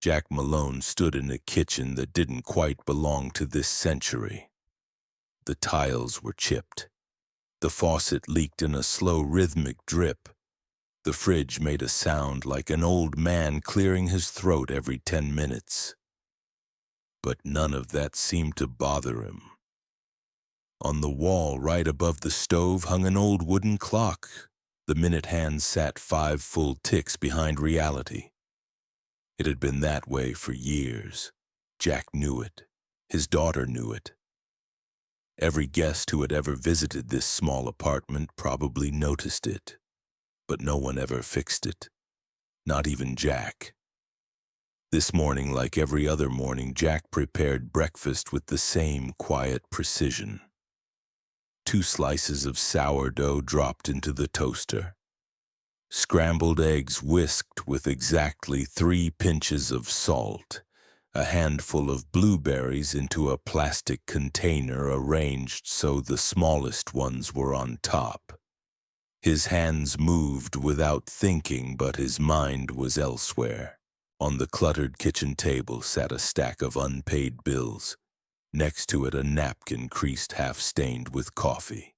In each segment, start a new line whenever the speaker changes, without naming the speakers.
Jack Malone stood in a kitchen that didn't quite belong to this century. The tiles were chipped. The faucet leaked in a slow rhythmic drip. The fridge made a sound like an old man clearing his throat every 10 minutes. But none of that seemed to bother him. On the wall right above the stove hung an old wooden clock. The minute hand sat 5 full ticks behind reality. It had been that way for years. Jack knew it. His daughter knew it. Every guest who had ever visited this small apartment probably noticed it, but no one ever fixed it. Not even Jack. This morning, like every other morning, Jack prepared breakfast with the same quiet precision. 2 slices of sourdough dropped into the toaster. Scrambled eggs whisked with exactly 3 pinches of salt. A handful of blueberries into a plastic container arranged so the smallest ones were on top. His hands moved without thinking, but his mind was elsewhere. On the cluttered kitchen table sat a stack of unpaid bills. Next to it, a napkin creased half-stained with coffee.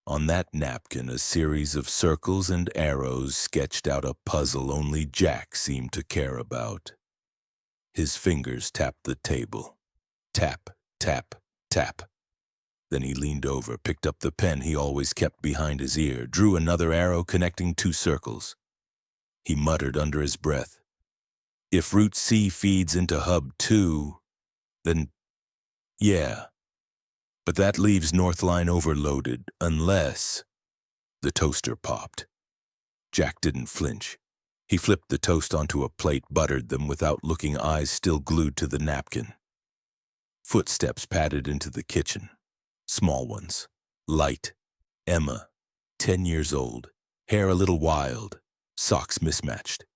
On that napkin, a series of circles and arrows sketched out a puzzle only Jack seemed to care about. His fingers tapped the table. Tap, tap, tap. Then he leaned over, picked up the pen he always kept behind his ear, drew another arrow connecting 2 circles. He muttered under his breath, "If Route C feeds into Hub 2, then yeah. But that leaves North Line overloaded, unless..." The toaster popped. Jack didn't flinch. He flipped the toast onto a plate, buttered them without looking, eyes still glued to the napkin. Footsteps padded into the kitchen. Small ones. Light. Emma, 10 years old, hair a little wild, socks mismatched.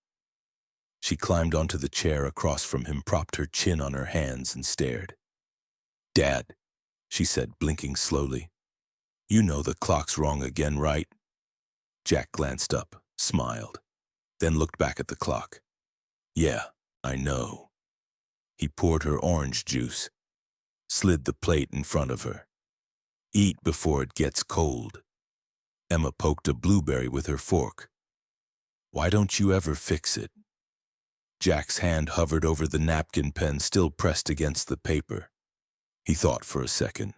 She climbed onto the chair across from him, propped her chin on her hands, and stared. "Dad," she said, blinking slowly. "You know the clock's wrong again, right?" Jack glanced up, smiled, then looked back at the clock. "Yeah, I know." He poured her orange juice, slid the plate in front of her. "Eat before it gets cold." Emma poked a blueberry with her fork. "Why don't you ever fix it?" Jack's hand hovered over the napkin pen still pressed against the paper. He thought for a second.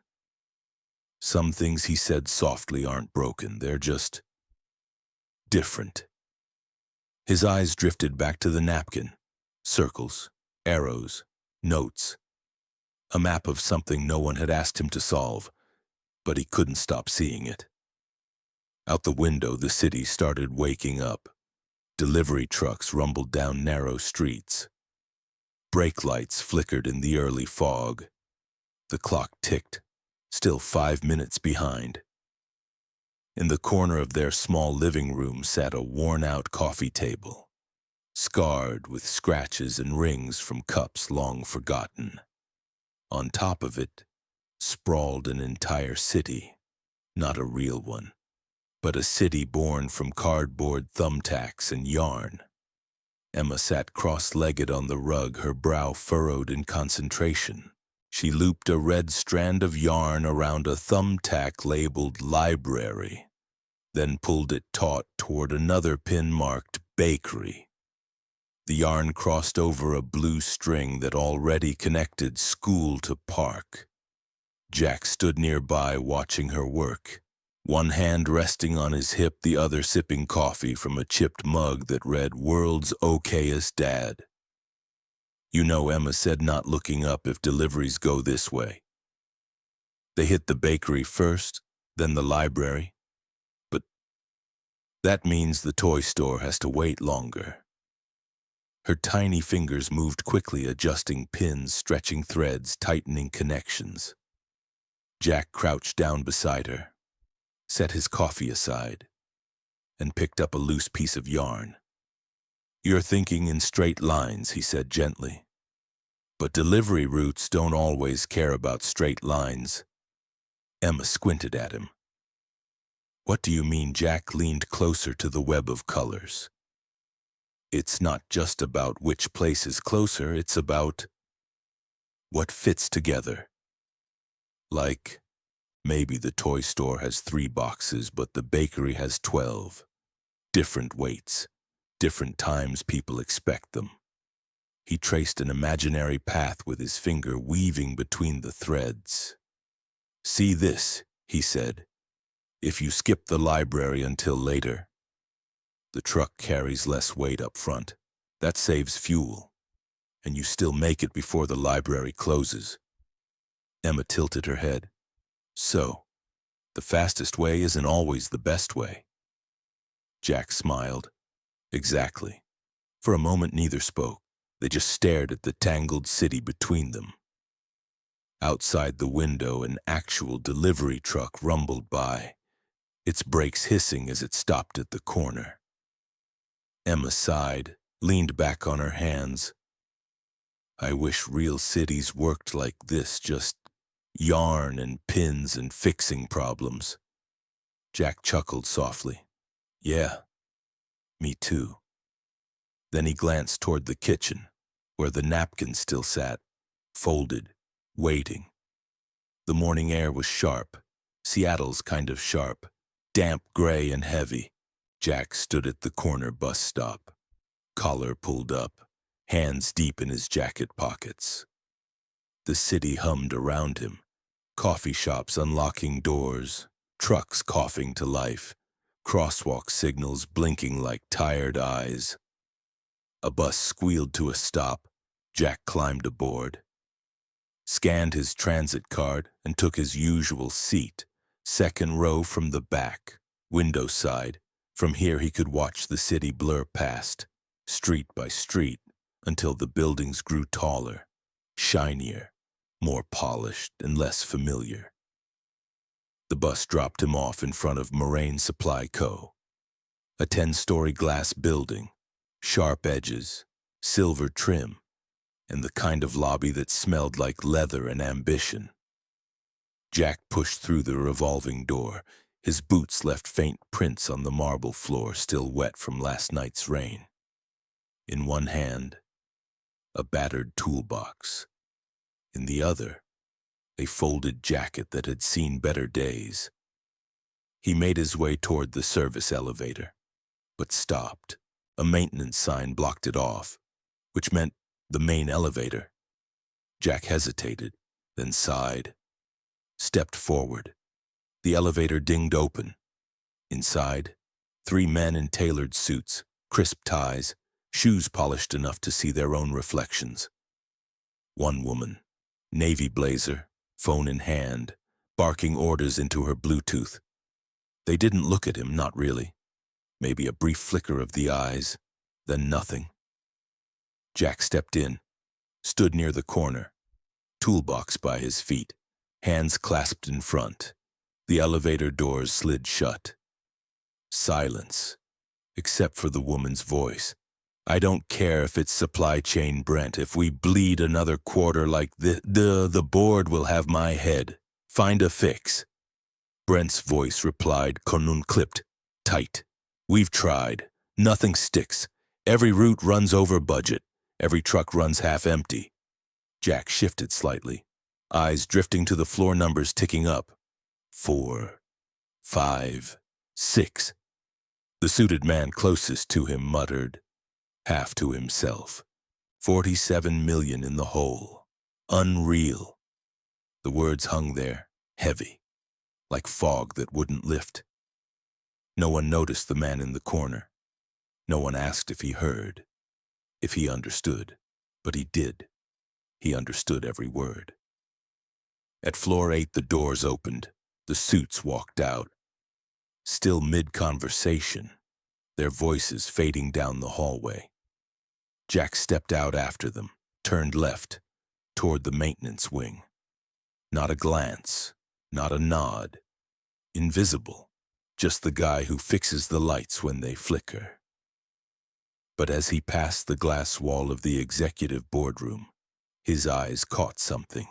Some things he said softly aren't broken, they're just different. His eyes drifted back to the napkin. Circles, arrows, notes. A map of something no one had asked him to solve, but he couldn't stop seeing it. Out the window, the city started waking up. Delivery trucks rumbled down narrow streets. Brake lights flickered in the early fog. The clock ticked, still 5 minutes behind. In the corner of their small living room sat a worn-out coffee table, scarred with scratches and rings from cups long forgotten. On top of it, sprawled an entire city, not a real one, but a city born from cardboard thumbtacks and yarn. Emma sat cross-legged on the rug, her brow furrowed in concentration. She looped a red strand of yarn around a thumbtack labeled library, then pulled it taut toward another pin marked bakery. The yarn crossed over a blue string that already connected school to park. Jack stood nearby watching her work, one hand resting on his hip, the other sipping coffee from a chipped mug that read "World's Okayest Dad." "You know," Emma said, not looking up, "if deliveries go this way. They hit the bakery first, then the library. But that means the toy store has to wait longer." Her tiny fingers moved quickly, adjusting pins, stretching threads, tightening connections. Jack crouched down beside her, set his coffee aside, and picked up a loose piece of yarn. "You're thinking in straight lines," he said gently. "But delivery routes don't always care about straight lines." Emma squinted at him. "What do you mean?" Jack leaned closer to the web of colors. It's not just about which place is closer, it's about what fits together. Like, maybe the toy store has 3 boxes, but the bakery has 12. Different weights, different times people expect them. He traced an imaginary path with his finger weaving between the threads. "See this," he said. "If you skip the library until later, the truck carries less weight up front. That saves fuel, and you still make it before the library closes." Emma tilted her head. "So, the fastest way isn't always the best way." Jack smiled. "Exactly." For a moment neither spoke. They just stared at the tangled city between them. Outside the window, an actual delivery truck rumbled by, its brakes hissing as it stopped at the corner. Emma sighed, leaned back on her hands. "I wish real cities worked like this, just yarn and pins and fixing problems." Jack chuckled softly. "Yeah, me too." Then he glanced toward the kitchen, where the napkin still sat, folded, waiting. The morning air was sharp, Seattle's kind of sharp, damp, gray, and heavy. Jack stood at the corner bus stop, collar pulled up, hands deep in his jacket pockets. The city hummed around him, coffee shops unlocking doors, trucks coughing to life, crosswalk signals blinking like tired eyes. A bus squealed to a stop. Jack climbed aboard, scanned his transit card, and took his usual seat, second row from the back, window side. From here he could watch the city blur past, street by street, until the buildings grew taller, shinier, more polished, and less familiar. The bus dropped him off in front of Moraine Supply Co., a 10-story glass building, sharp edges, silver trim, and the kind of lobby that smelled like leather and ambition. Jack pushed through the revolving door. His boots left faint prints on the marble floor, still wet from last night's rain. In one hand, a battered toolbox. In the other, a folded jacket that had seen better days. He made his way toward the service elevator, but stopped. A maintenance sign blocked it off, which meant the main elevator. Jack hesitated, then sighed, stepped forward. The elevator dinged open. Inside, 3 men in tailored suits, crisp ties, shoes polished enough to see their own reflections. One woman, navy blazer, phone in hand, barking orders into her Bluetooth. They didn't look at him, not really. Maybe a brief flicker of the eyes, then nothing. Jack stepped in, stood near the corner, toolbox by his feet, hands clasped in front. The elevator doors slid shut. Silence, except for the woman's voice. "I don't care if it's supply chain, Brent. If we bleed another quarter like the board will have my head. Find a fix." Brent's voice replied, clipped, tight. "We've tried. Nothing sticks. Every route runs over budget. Every truck runs half empty." Jack shifted slightly, eyes drifting to the floor numbers ticking up. 4, 5, 6. The suited man closest to him muttered, half to himself, 47 million in the hole. Unreal. The words hung there, heavy, like fog that wouldn't lift. No one noticed the man in the corner. No one asked if he heard, if he understood. But he did. He understood every word. At floor 8, the doors opened. The suits walked out, still mid-conversation, their voices fading down the hallway. Jack stepped out after them, turned left, toward the maintenance wing. Not a glance, not a nod. Invisible, just the guy who fixes the lights when they flicker. But as he passed the glass wall of the executive boardroom, his eyes caught something.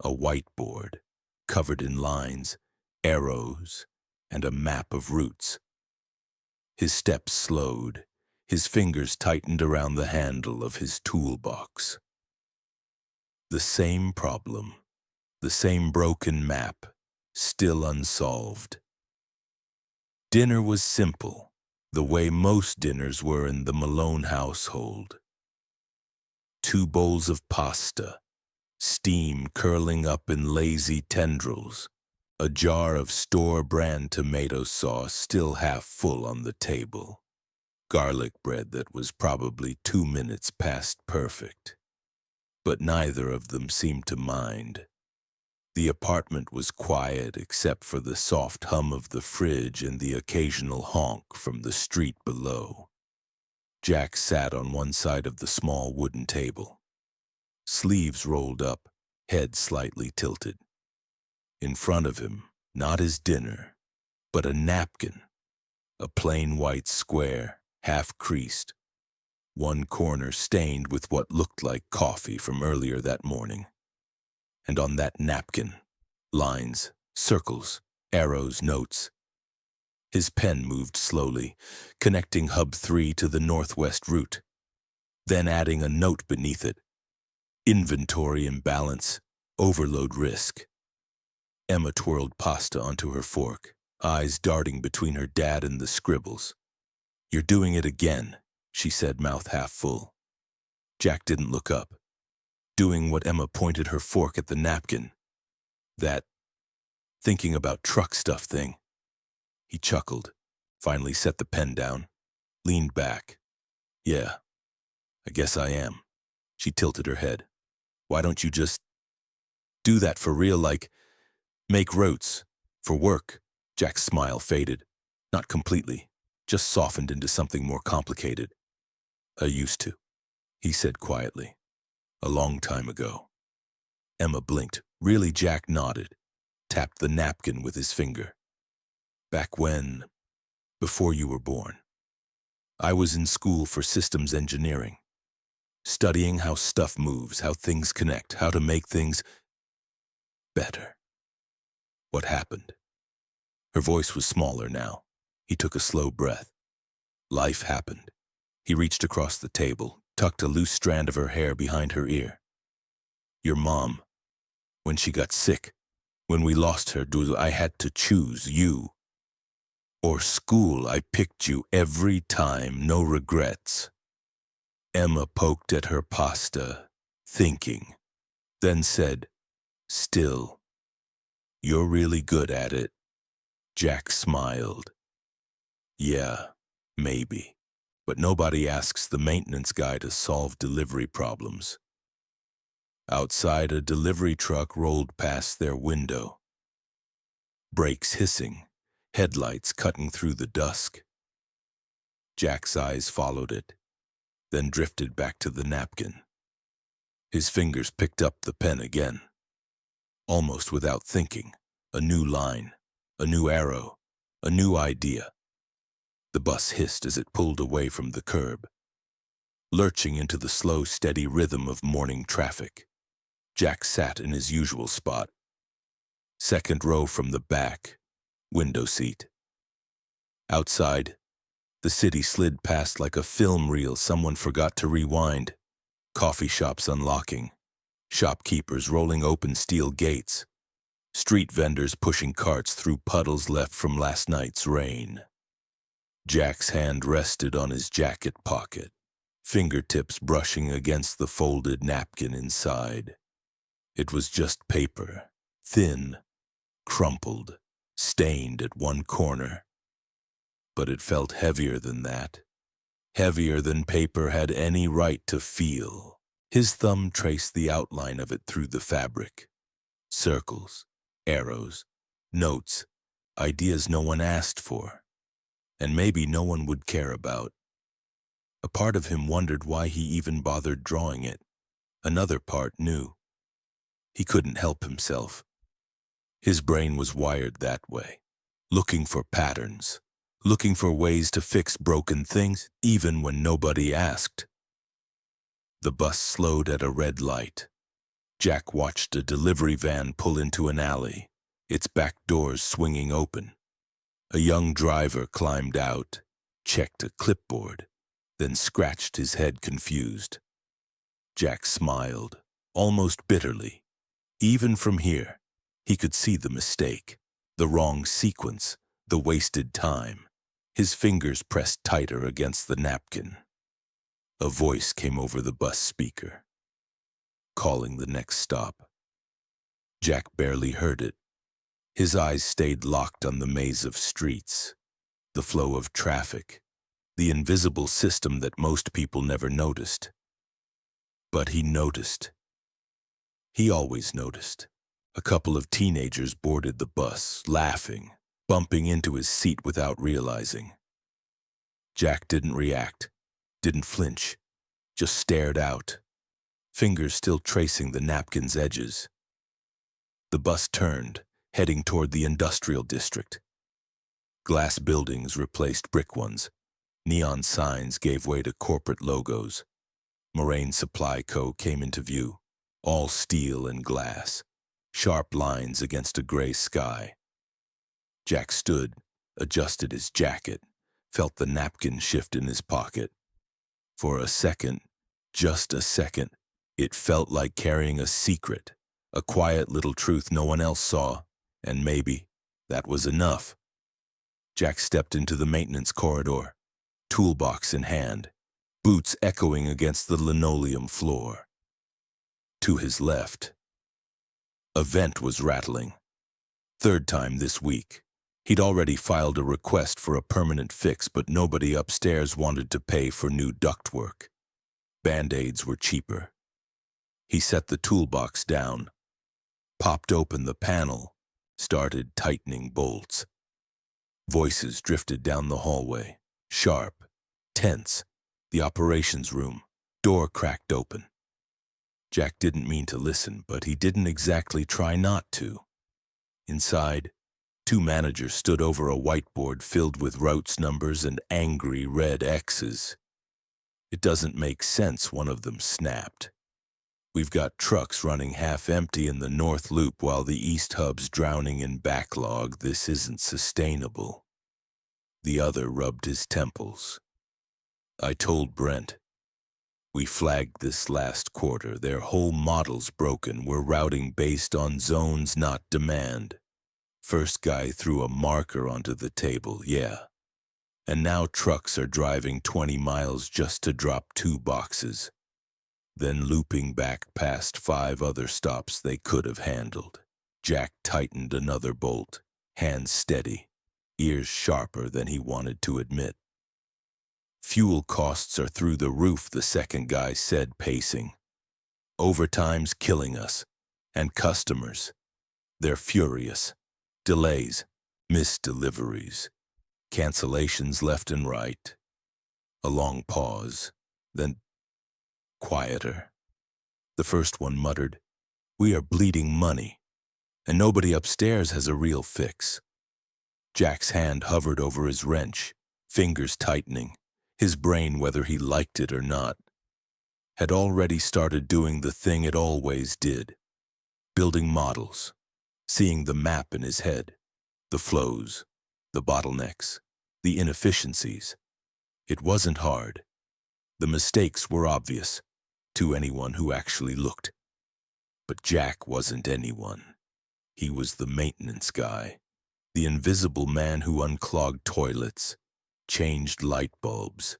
A whiteboard, covered in lines, arrows, and a map of routes. His steps slowed, His fingers tightened around the handle of his toolbox. The same problem, the same broken map, still unsolved. Dinner was simple, the way most dinners were in the Malone household. 2 bowls of pasta, steam curling up in lazy tendrils, a jar of store-brand tomato sauce still half full on the table, garlic bread that was probably 2 minutes past perfect. But neither of them seemed to mind. The apartment was quiet except for the soft hum of the fridge and the occasional honk from the street below. Jack sat on one side of the small wooden table, sleeves rolled up, head slightly tilted. In front of him, not his dinner, but a napkin, a plain white square, half-creased, one corner stained with what looked like coffee from earlier that morning. And on that napkin, lines, circles, arrows, notes. His pen moved slowly, connecting Hub 3 to the northwest route, then adding a note beneath it. Inventory imbalance, overload risk. Emma twirled pasta onto her fork, eyes darting between her dad and the scribbles. "You're doing it again," she said, mouth half full. Jack didn't look up, doing what Emma pointed her fork at the napkin. That thinking about truck stuff thing. He chuckled, finally set the pen down, leaned back. "Yeah, I guess I am." She tilted her head. "Why don't you just do that for real, like make routes for work?" Jack's smile faded. Not completely, just softened into something more complicated. "I used to," he said quietly. "A long time ago." Emma blinked. Really, Jack nodded, tapped the napkin with his finger. "Back when, before you were born, I was in school for systems engineering, studying how stuff moves, how things connect, how to make things better." "What happened?" Her voice was smaller now. He took a slow breath. "Life happened." He reached across the table, tucked a loose strand of her hair behind her ear. "Your mom, when she got sick, when we lost her, I had to choose you or school. I picked you every time, no regrets." Emma poked at her pasta, thinking, then said, "Still, you're really good at it." Jack smiled. "Yeah, maybe. But nobody asks the maintenance guy to solve delivery problems." Outside, a delivery truck rolled past their window. Brakes hissing, headlights cutting through the dusk. Jack's eyes followed it, then drifted back to the napkin. His fingers picked up the pen again. Almost without thinking, a new line, a new arrow, a new idea. The bus hissed as it pulled away from the curb, lurching into the slow, steady rhythm of morning traffic. Jack sat in his usual spot, second row from the back, window seat. Outside, the city slid past like a film reel someone forgot to rewind. Coffee shops unlocking, shopkeepers rolling open steel gates, street vendors pushing carts through puddles left from last night's rain. Jack's hand rested on his jacket pocket, fingertips brushing against the folded napkin inside. It was just paper, thin, crumpled, stained at one corner. But it felt heavier than that, heavier than paper had any right to feel. His thumb traced the outline of it through the fabric. Circles, arrows, notes, ideas no one asked for, and maybe no one would care about. A part of him wondered why he even bothered drawing it. Another part knew. He couldn't help himself. His brain was wired that way, looking for patterns, looking for ways to fix broken things, even when nobody asked. The bus slowed at a red light. Jack watched a delivery van pull into an alley, its back doors swinging open. A young driver climbed out, checked a clipboard, then scratched his head confused. Jack smiled, almost bitterly. Even from here, he could see the mistake, the wrong sequence, the wasted time. His fingers pressed tighter against the napkin. A voice came over the bus speaker, calling the next stop. Jack barely heard it. His eyes stayed locked on the maze of streets, the flow of traffic, the invisible system that most people never noticed. But he noticed. He always noticed. A couple of teenagers boarded the bus, laughing, bumping into his seat without realizing. Jack didn't react, didn't flinch, just stared out, fingers still tracing the napkin's edges. The bus turned, heading toward the industrial district. Glass buildings replaced brick ones. Neon signs gave way to corporate logos. Moraine Supply Co. came into view, all steel and glass, sharp lines against a gray sky. Jack stood, adjusted his jacket, felt the napkin shift in his pocket. For a second, just a second, it felt like carrying a secret, a quiet little truth no one else saw, and maybe that was enough. Jack stepped into the maintenance corridor, toolbox in hand, boots echoing against the linoleum floor. To his left, a vent was rattling. Third time this week. He'd already filed a request for a permanent fix, but nobody upstairs wanted to pay for new ductwork. Band-aids were cheaper. He set the toolbox down, popped open the panel, started tightening bolts. Voices drifted down the hallway, sharp, tense. The operations room, door cracked open. Jack didn't mean to listen, but he didn't exactly try not to. Inside, two managers stood over a whiteboard filled with routes numbers and angry red X's. "It doesn't make sense," one of them snapped. "We've got trucks running half empty in the North Loop while the East Hub's drowning in backlog. This isn't sustainable." The other rubbed his temples. "I told Brent. We flagged this last quarter. Their whole model's broken. We're routing based on zones, not demand. First guy threw a marker onto the table, yeah. And now trucks are driving 20 miles just to drop 2 boxes. Then looping back past 5 other stops they could have handled." Jack tightened another bolt, hands steady, ears sharper than he wanted to admit. "Fuel costs are through the roof," the second guy said, pacing. "Overtime's killing us. And customers. They're furious. Delays, missed deliveries, cancellations left and right." A long pause, then quieter. The first one muttered, "We are bleeding money, and nobody upstairs has a real fix." Jack's hand hovered over his wrench, fingers tightening. His brain, whether he liked it or not, had already started doing the thing it always did, building models, seeing the map in his head, the flows, the bottlenecks, the inefficiencies. It wasn't hard. The mistakes were obvious to anyone who actually looked. But Jack wasn't anyone. He was the maintenance guy, the invisible man who unclogged toilets, changed light bulbs,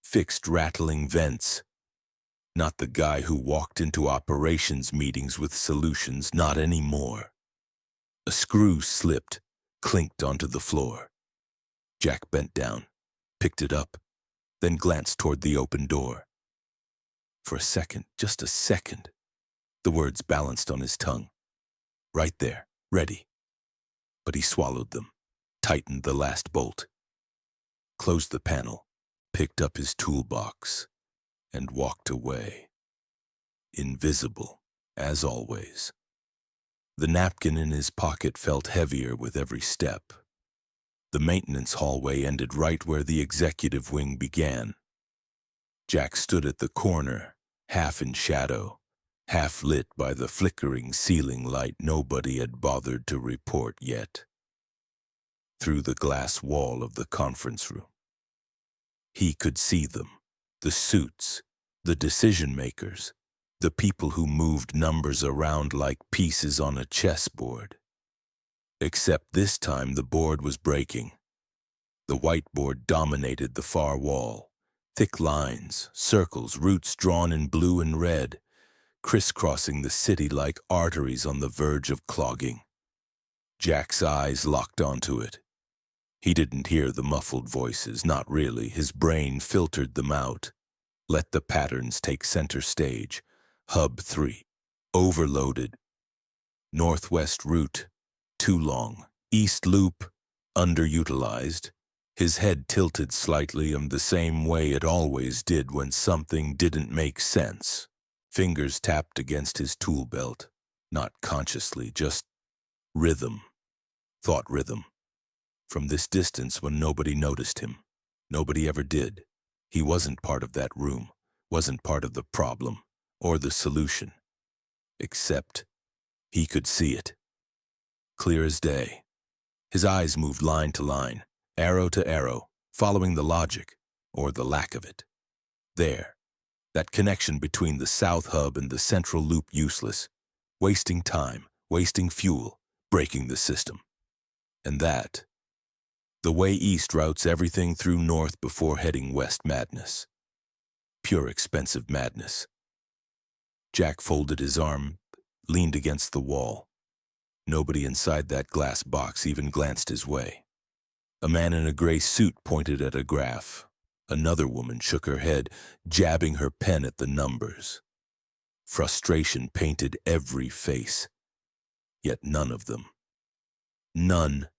fixed rattling vents. Not the guy who walked into operations meetings with solutions, not anymore. A screw slipped, clinked onto the floor. Jack bent down, picked it up, then glanced toward the open door. For a second, just a second, the words balanced on his tongue. Right there, ready. But he swallowed them, tightened the last bolt, closed the panel, picked up his toolbox, and walked away. Invisible, as always. The napkin in his pocket felt heavier with every step. The maintenance hallway ended right where the executive wing began. Jack stood at the corner, half in shadow, half lit by the flickering ceiling light nobody had bothered to report yet. Through the glass wall of the conference room, he could see them, The suits, the decision-makers, the people who moved numbers around like pieces on a chessboard. Except this time the board was breaking. The whiteboard dominated the far wall. Thick lines, circles, routes drawn in blue and red, crisscrossing the city like arteries on the verge of clogging. Jack's eyes locked onto it. He didn't hear the muffled voices, not really. His brain filtered them out. Let the patterns take center stage. Hub 3. Overloaded. Northwest route. Too long. East loop. Underutilized. His head tilted slightly in the same way it always did when something didn't make sense. Fingers tapped against his tool belt. Not consciously, just rhythm. Thought rhythm. From this distance when nobody noticed him. Nobody ever did. He wasn't part of that room, wasn't part of the problem or the solution. Except he could see it. Clear as day. His eyes moved line to line, arrow to arrow, following the logic, or the lack of it. There, that connection between the south hub and the central loop useless, wasting time, wasting fuel, breaking the system. And that, the way east routes everything through north before heading west madness. Pure expensive madness. Jack folded his arm, leaned against the wall. Nobody inside that glass box even glanced his way. A man in a gray suit pointed at a graph. Another woman shook her head, jabbing her pen at the numbers. Frustration painted every face. Yet none of them. None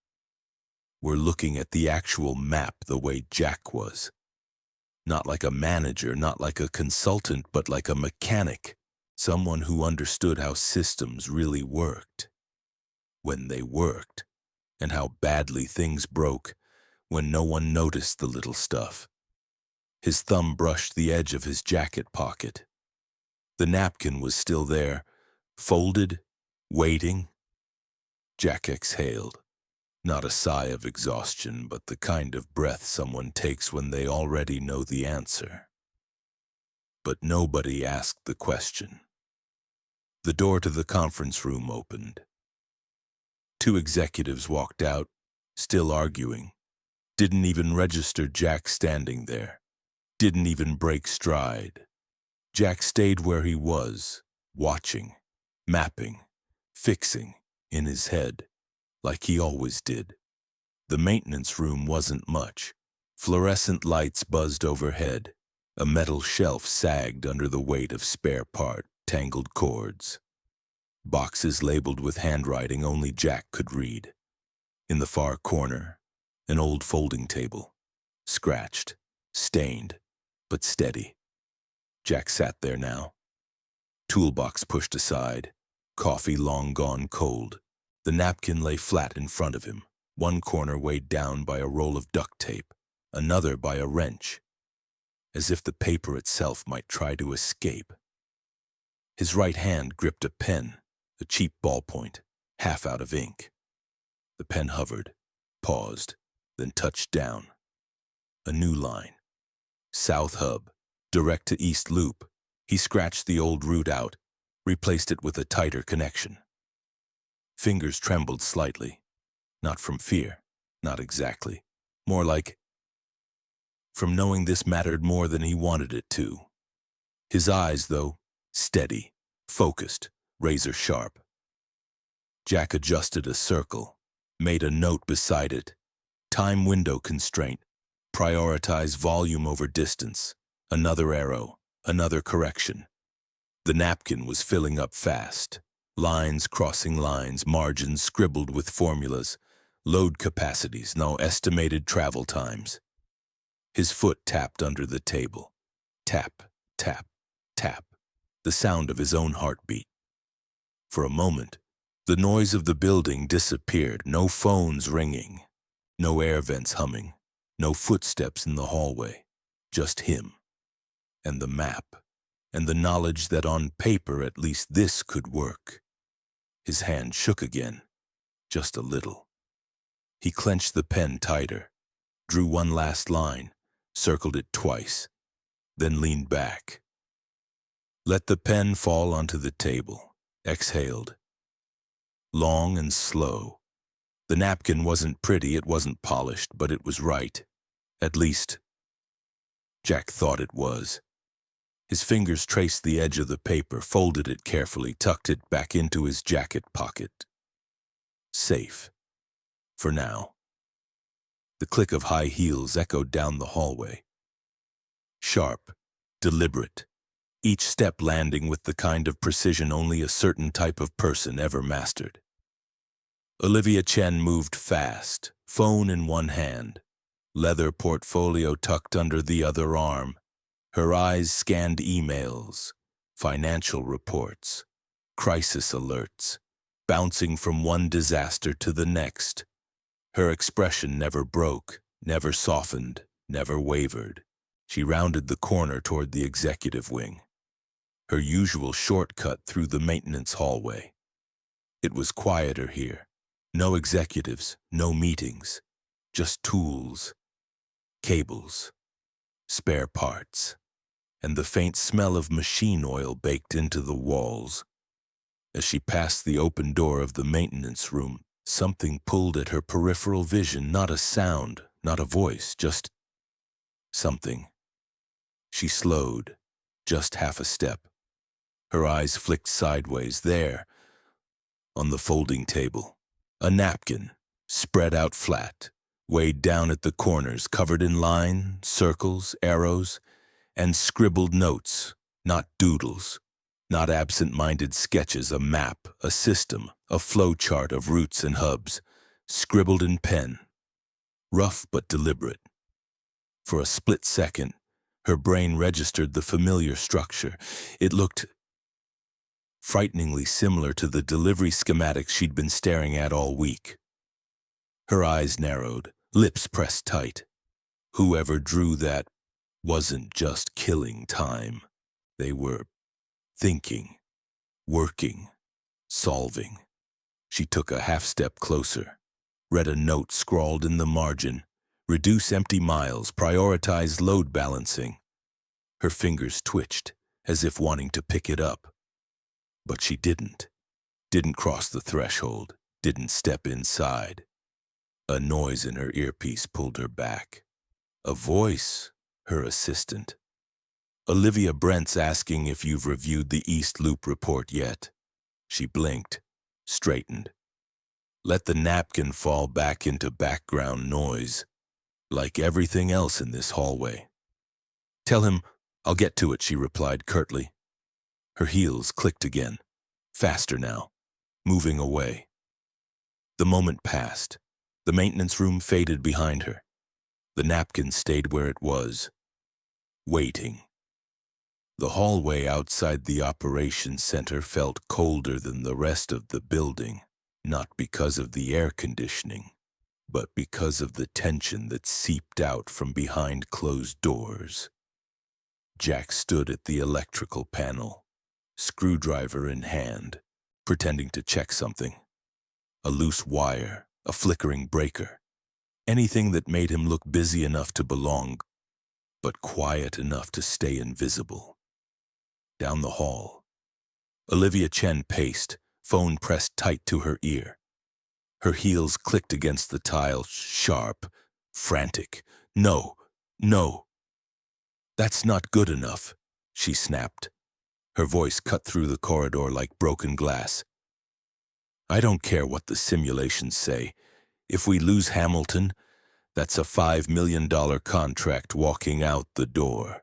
were looking at the actual map the way Jack was. Not like a manager, not like a consultant, but like a mechanic. Someone who understood how systems really worked. When they worked, and how badly things broke when no one noticed the little stuff. His thumb brushed the edge of his jacket pocket. The napkin was still there, folded, waiting. Jack exhaled. Not a sigh of exhaustion, but the kind of breath someone takes when they already know the answer. But nobody asked the question. The door to the conference room opened. Two executives walked out, still arguing. Didn't even register Jack standing there. Didn't even break stride. Jack stayed where he was, watching, mapping, fixing, in his head, like he always did. The maintenance room wasn't much. Fluorescent lights buzzed overhead. A metal shelf sagged under the weight of spare part, tangled cords. Boxes labeled with handwriting only Jack could read. In the far corner, an old folding table. Scratched, stained, but steady. Jack sat there now. Toolbox pushed aside. Coffee long gone cold. The napkin lay flat in front of him, one corner weighed down by a roll of duct tape, another by a wrench, as if the paper itself might try to escape. His right hand gripped a pen, a cheap ballpoint, half out of ink. The pen hovered, paused, then touched down. A new line. South hub, direct to east loop. He scratched the old route out, replaced it with a tighter connection. Fingers trembled slightly. Not from fear, not exactly. More like from knowing this mattered more than he wanted it to. His eyes, though, steady, focused, razor sharp. Jack adjusted a circle, made a note beside it. Time window constraint. Prioritize volume over distance. Another arrow, another correction. The napkin was filling up fast. Lines crossing lines, margins scribbled with formulas, load capacities, no estimated travel times. His foot tapped under the table. Tap, tap, tap. The sound of his own heartbeat. For a moment, the noise of the building disappeared. No phones ringing, no air vents humming, no footsteps in the hallway. Just him, and the map, and the knowledge that on paper at least this could work. His hand shook again, just a little. He clenched the pen tighter, drew one last line, circled it twice. then leaned back. Let the pen fall onto the table. Exhaled. Long and slow. The napkin wasn't pretty, it wasn't polished, but it was right. At least, Jack thought it was. His fingers traced the edge of the paper, folded it carefully, tucked it back into his jacket pocket. Safe. For now. The click of high heels echoed down the hallway. Sharp, deliberate, each step landing with the kind of precision only a certain type of person ever mastered. Olivia Chen moved fast, phone in one hand, leather portfolio tucked under the other arm. Her eyes scanned emails, financial reports, crisis alerts, bouncing from one disaster to the next. Her expression never broke, never softened, never wavered. She rounded the corner toward the executive wing, her usual shortcut through the maintenance hallway. It was quieter here. No executives, no meetings, just tools, cables, spare parts, and the faint smell of machine oil baked into the walls. As she passed the open door of the maintenance room, something pulled at her peripheral vision, not a sound, not a voice, just something. She slowed, just half a step. Her eyes flicked sideways there, on the folding table. A napkin, spread out flat, weighed down at the corners, covered in line, circles, arrows, and scribbled notes, not doodles, not absent-minded sketches, a map, a system, a flow chart of routes and hubs, scribbled in pen, rough but deliberate. For a split second, her brain registered the familiar structure. It looked frighteningly similar to the delivery schematics she'd been staring at all week. Her eyes narrowed, lips pressed tight. Whoever drew that wasn't just killing time. They were thinking, working, solving. She took a half-step closer, read a note scrawled in the margin. Reduce empty miles, prioritize load balancing. Her fingers twitched, as if wanting to pick it up. But she didn't cross the threshold, didn't step inside. A noise in her earpiece pulled her back. A voice, her assistant. Olivia Brent's asking if you've reviewed the East Loop report yet. She blinked, straightened. Let the napkin fall back into background noise, like everything else in this hallway. Tell him I'll get to it, she replied curtly. Her heels clicked again, faster now, moving away. The moment passed. The maintenance room faded behind her. The napkin stayed where it was, waiting. The hallway outside the operations center felt colder than the rest of the building, not because of the air conditioning, but because of the tension that seeped out from behind closed doors. Jack stood at the electrical panel, screwdriver in hand, pretending to check something. A loose wire, a flickering breaker, anything that made him look busy enough to belong, but quiet enough to stay invisible. Down the hall, Olivia Chen paced, phone pressed tight to her ear. Her heels clicked against the tile, sharp, frantic. No, no. That's not good enough, she snapped. Her voice cut through the corridor like broken glass. I don't care what the simulations say. If we lose Hamilton, that's a $5 million contract walking out the door.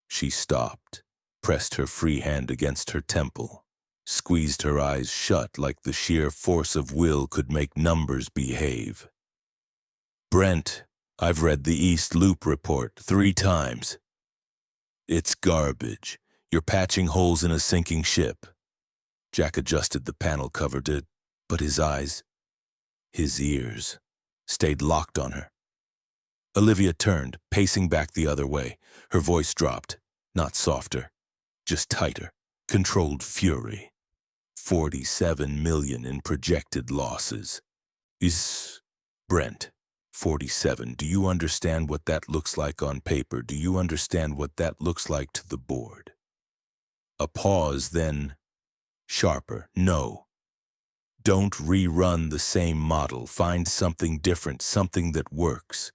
She stopped, pressed her free hand against her temple, squeezed her eyes shut like the sheer force of will could make numbers behave. Brent, I've read the East Loop report 3 times. It's garbage. You're patching holes in a sinking ship. Jack adjusted the panel cover but his eyes, his ears, stayed locked on her. Olivia turned, pacing back the other way. Her voice dropped, not softer, just tighter, controlled fury. 47 million in projected losses. Is Brent, 47. Do you understand what that looks like on paper? Do you understand what that looks like to the board? A pause, then sharper. No. Don't rerun the same model. Find something different, something that works.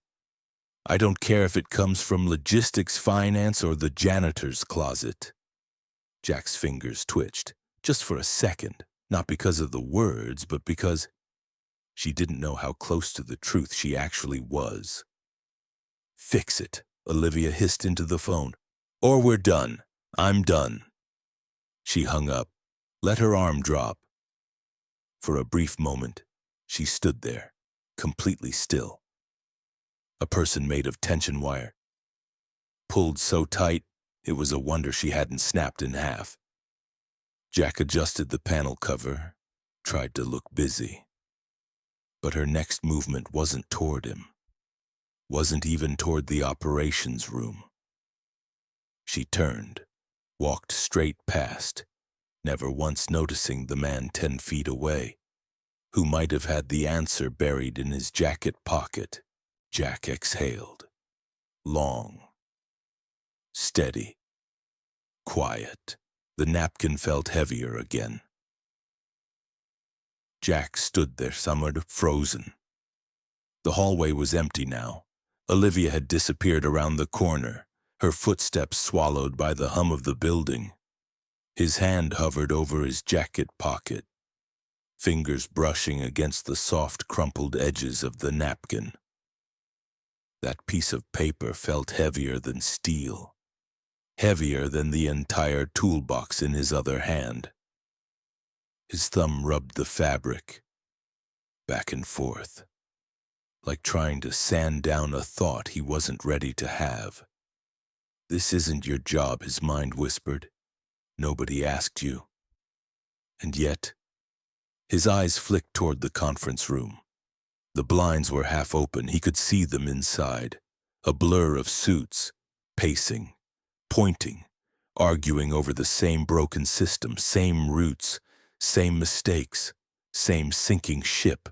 I don't care if it comes from logistics, finance, or the janitor's closet. Jack's fingers twitched, just for a second, not because of the words, but because she didn't know how close to the truth she actually was. Fix it, Olivia hissed into the phone. Or we're done. I'm done. She hung up, let her arm drop. For a brief moment, she stood there, completely still. A person made of tension wire, pulled so tight, it was a wonder she hadn't snapped in half. Jack adjusted the panel cover, tried to look busy. But her next movement wasn't toward him, wasn't even toward the operations room. She turned, walked straight past, never once noticing the man 10 feet away, who might have had the answer buried in his jacket pocket. Jack exhaled. Long. Steady. Quiet. The napkin felt heavier again. Jack stood there, somewhat frozen. The hallway was empty now. Olivia had disappeared around the corner, her footsteps swallowed by the hum of the building. His hand hovered over his jacket pocket, fingers brushing against the soft, crumpled edges of the napkin. That piece of paper felt heavier than steel, heavier than the entire toolbox in his other hand. His thumb rubbed the fabric, back and forth, like trying to sand down a thought he wasn't ready to have. This isn't your job, his mind whispered. Nobody asked you. And yet, his eyes flicked toward the conference room. The blinds were half open. He could see them inside, a blur of suits, pacing, pointing, arguing over the same broken system, same roots, same mistakes, same sinking ship.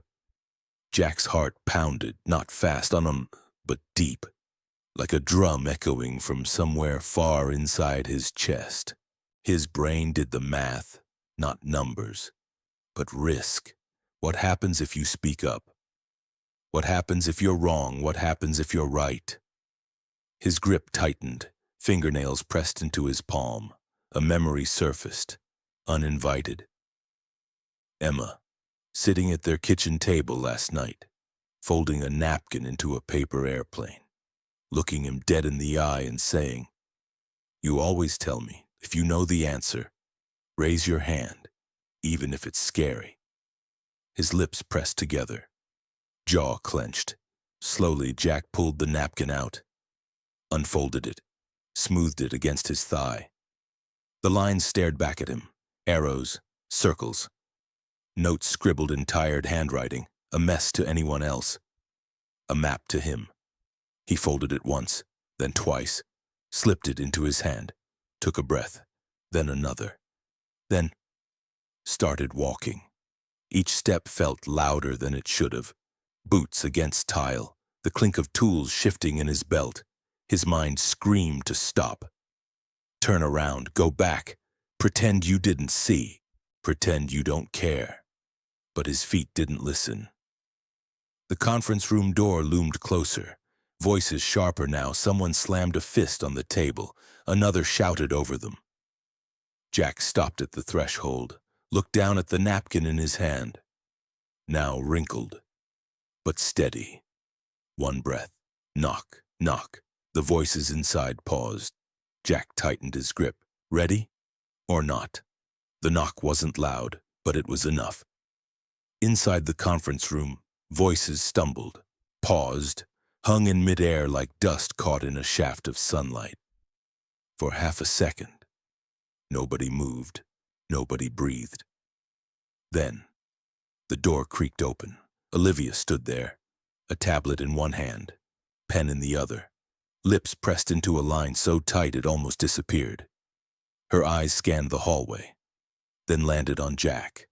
Jack's heart pounded, not fast on him, but deep, like a drum echoing from somewhere far inside his chest. His brain did the math, not numbers, but risk. What happens if you speak up? What happens if you're wrong? What happens if you're right? His grip tightened, fingernails pressed into his palm. A memory surfaced, uninvited. Emma, sitting at their kitchen table last night, folding a napkin into a paper airplane, looking him dead in the eye and saying, "You always tell me, if you know the answer, raise your hand, even if it's scary." His lips pressed together, jaw clenched. Slowly, Jack pulled the napkin out, unfolded it, smoothed it against his thigh. The lines stared back at him, arrows, circles, notes scribbled in tired handwriting, a mess to anyone else, a map to him. He folded it once, then twice, slipped it into his hand, took a breath, then another, then started walking. Each step felt louder than it should have. Boots against tile, the clink of tools shifting in his belt. His mind screamed to stop. Turn around, go back, pretend you didn't see, pretend you don't care. But his feet didn't listen. The conference room door loomed closer, voices sharper now. Someone slammed a fist on the table, another shouted over them. Jack stopped at the threshold, looked down at the napkin in his hand, now wrinkled, but steady. One breath. Knock, knock. The voices inside paused. Jack tightened his grip. Ready? Or not? The knock wasn't loud, but it was enough. Inside the conference room, voices stumbled, paused, hung in midair like dust caught in a shaft of sunlight. For half a second, nobody moved, nobody breathed. Then, the door creaked open. Olivia stood there, a tablet in one hand, pen in the other, lips pressed into a line so tight it almost disappeared. Her eyes scanned the hallway, then landed on Jack.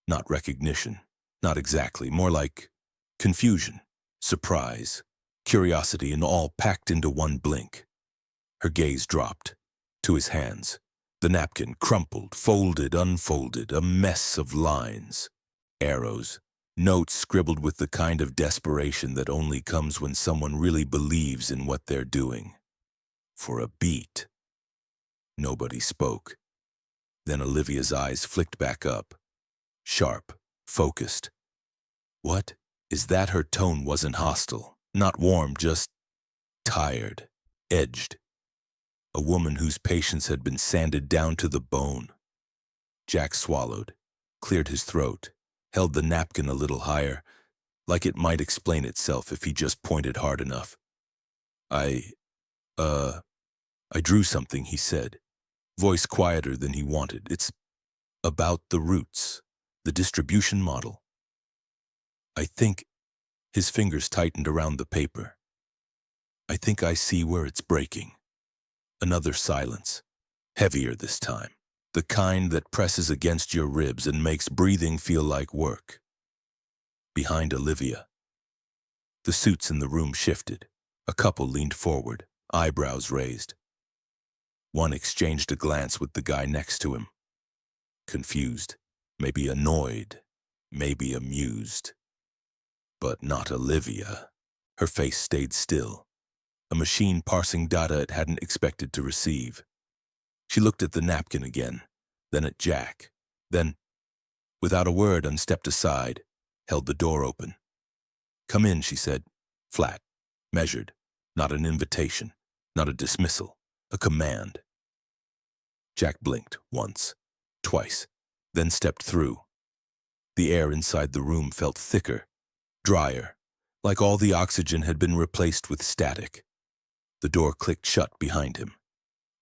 Not recognition, not exactly, more like confusion, Surprise, curiosity, and all packed into one blink. Her gaze dropped to his hands. The napkin crumpled, folded, unfolded, a mess of lines, arrows, notes scribbled with the kind of desperation that only comes when someone really believes in what they're doing. For a beat, nobody spoke. Then Olivia's eyes flicked back up, sharp, focused. What? Is that? Her tone wasn't hostile, not warm, just tired, edged. A woman whose patience had been sanded down to the bone. Jack swallowed, cleared his throat, held the napkin a little higher, like it might explain itself if he just pointed hard enough. I drew something, he said, voice quieter than he wanted. It's about the roots, the distribution model. I think, his fingers tightened around the paper. I think I see where it's breaking. Another silence, heavier this time, the kind that presses against your ribs and makes breathing feel like work. Behind Olivia, the suits in the room shifted. A couple leaned forward, eyebrows raised. One exchanged a glance with the guy next to him. Confused, maybe annoyed, maybe amused. But not Olivia. Her face stayed still, a machine parsing data it hadn't expected to receive. She looked at the napkin again, then at Jack, then, without a word, unstepped aside, held the door open. Come in, she said, flat, measured, not an invitation, not a dismissal, a command. Jack blinked once, twice, then stepped through. The air inside the room felt thicker, drier, like all the oxygen had been replaced with static. The door clicked shut behind him.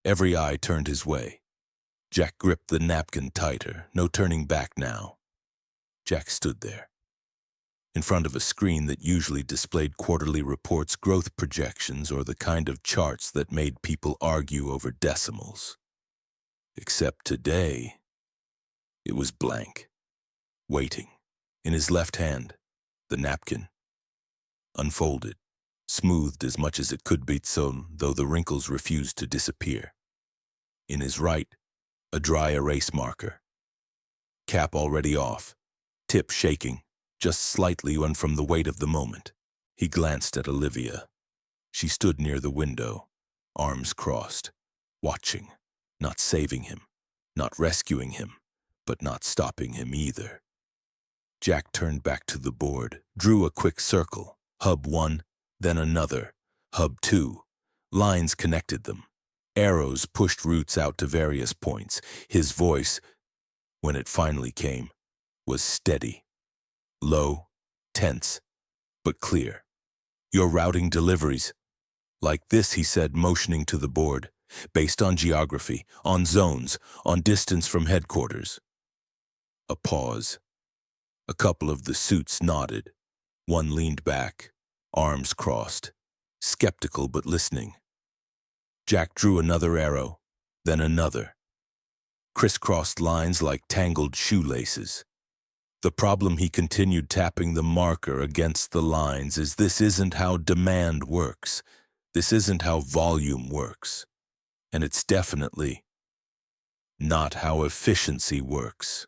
Every eye turned his way. Jack gripped the napkin tighter, no turning back now. Jack stood there, in front of a screen that usually displayed quarterly reports, growth projections, or the kind of charts that made people argue over decimals. Except today, it was blank, waiting, in his left hand, the napkin, unfolded, smoothed as much as it could be so, though the wrinkles refused to disappear. In his right, a dry erase marker. Cap already off, tip shaking, just slightly when from the weight of the moment. He glanced at Olivia. She stood near the window, arms crossed, watching, not saving him, not rescuing him, but not stopping him either. Jack turned back to the board, drew a quick circle, hub 1, then another, hub 2. Lines connected them. Arrows pushed roots out to various points. His voice, when it finally came, was steady, low, tense, but clear. You're routing deliveries. Like this, he said, motioning to the board, based on geography, on zones, on distance from headquarters. A pause. A couple of the suits nodded. One leaned back, arms crossed, skeptical but listening. Jack drew another arrow, then another. Crisscrossed lines like tangled shoelaces. The problem, he continued, tapping the marker against the lines, is this isn't how demand works. This isn't how volume works. And it's definitely not how efficiency works.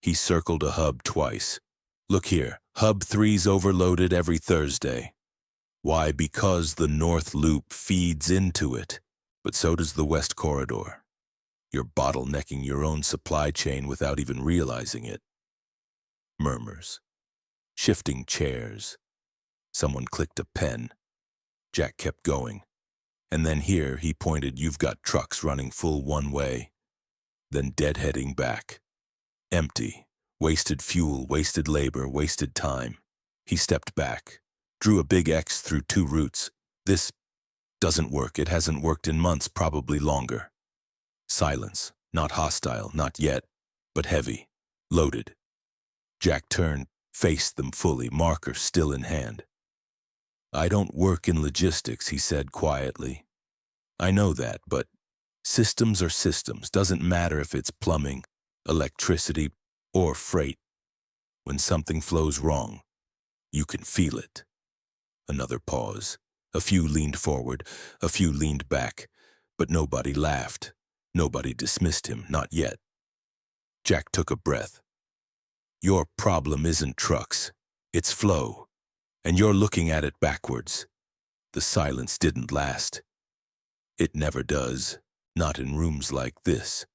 He circled a hub twice. Look here, hub 3's overloaded every Thursday. Why? Because the North Loop feeds into it, but so does the West Corridor. You're bottlenecking your own supply chain without even realizing it. Murmurs. Shifting chairs. Someone clicked a pen. Jack kept going. And then here, he pointed, you've got trucks running full one way, then deadheading back. Empty. Wasted fuel, wasted labor, wasted time. He stepped back, drew a big X through 2 routes. This doesn't work. It hasn't worked in months, probably longer. Silence. Not hostile, not yet, but heavy, loaded. Jack turned, faced them fully, marker still in hand. I don't work in logistics, he said quietly. I know that, but systems are systems. Doesn't matter if it's plumbing, electricity, or freight. When something flows wrong, You can feel it. Another pause. A few leaned forward, a few leaned back, but nobody laughed. Nobody dismissed him, not yet. Jack took a breath. Your problem isn't trucks, it's flow, and you're looking at it backwards. The silence didn't last. It never does, not in rooms like this.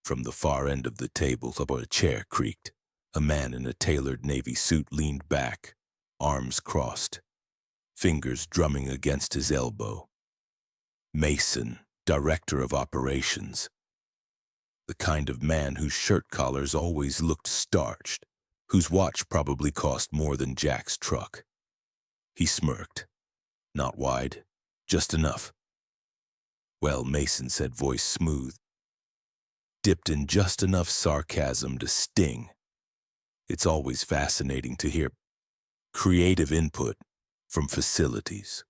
From the far end of the table, a chair creaked. A man in a tailored navy suit leaned back, arms crossed, fingers drumming against his elbow. Mason, director of operations. The kind of man whose shirt collars always looked starched, whose watch probably cost more than Jack's truck. He smirked. Not wide, just enough. Well, Mason said, voice smooth, dipped in just enough sarcasm to sting. It's always fascinating to hear creative input from facilities.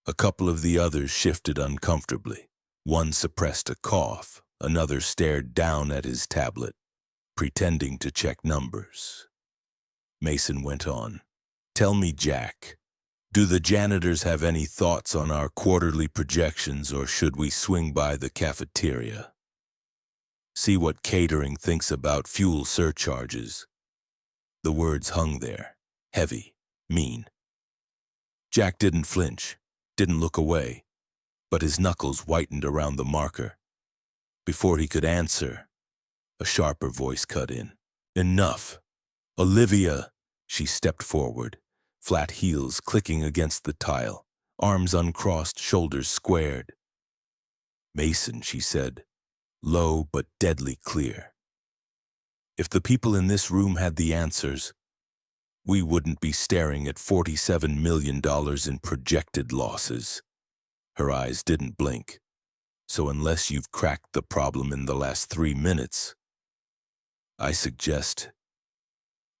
A couple of the others shifted uncomfortably. One suppressed a cough, another stared down at his tablet, pretending to check numbers. Mason went on. Tell me, Jack, do the janitors have any thoughts on our quarterly projections, or should we swing by the cafeteria? See what catering thinks about fuel surcharges. The words hung there, heavy, mean. Jack didn't flinch, didn't look away, but his knuckles whitened around the marker. Before he could answer, a sharper voice cut in. Enough! Olivia! She stepped forward, flat heels clicking against the tile, arms uncrossed, shoulders squared. Mason, she said, low but deadly clear. If the people in this room had the answers, we wouldn't be staring at $47 million in projected losses. Her eyes didn't blink. So unless you've cracked the problem in the last 3 minutes, I suggest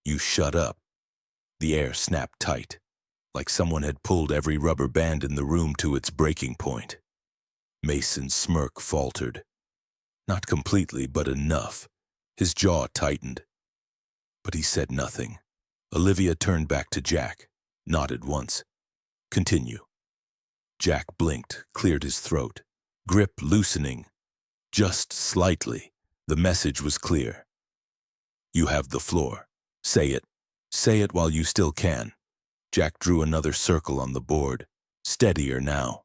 you shut up. The air snapped tight, like someone had pulled every rubber band in the room to its breaking point. Mason's smirk faltered. Not completely, but enough. His jaw tightened. But he said nothing. Olivia turned back to Jack, nodded once. Continue. Jack blinked, cleared his throat. Grip loosening. Just slightly. The message was clear. You have the floor. Say it. Say it while you still can. Jack drew another circle on the board. Steadier now.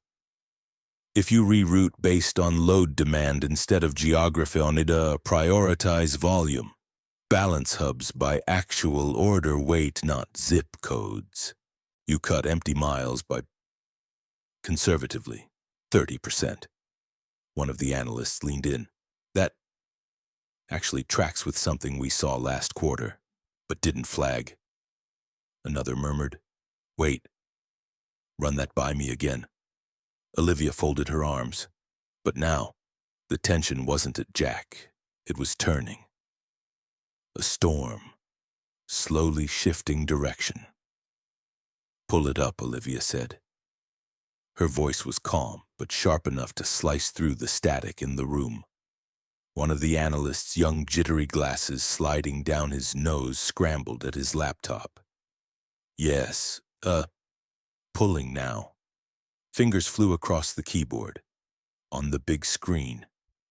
If you reroute based on load demand instead of geography on it, prioritize volume. Balance hubs by actual order weight, not zip codes. You cut empty miles by, conservatively, 30%. One of the analysts leaned in. That actually tracks with something we saw last quarter, but didn't flag. Another murmured, wait, run that by me again. Olivia folded her arms, but now the tension wasn't at Jack. It was turning. A storm, slowly shifting direction. Pull it up, Olivia said. Her voice was calm, but sharp enough to slice through the static in the room. One of the analyst's young jittery glasses sliding down his nose scrambled at his laptop. Yes, pulling now. Fingers flew across the keyboard. On the big screen,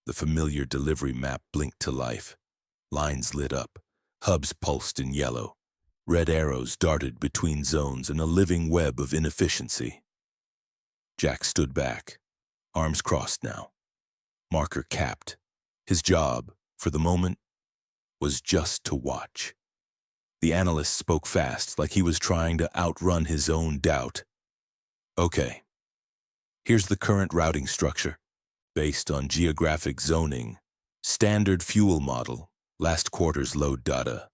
the familiar delivery map blinked to life. Lines lit up, hubs pulsed in yellow. Red arrows darted between zones in a living web of inefficiency. Jack stood back, arms crossed now. Marker capped. His job, for the moment, was just to watch. The analyst spoke fast, like he was trying to outrun his own doubt. Okay, here's the current routing structure. Based on geographic zoning, standard fuel model, last quarter's load data.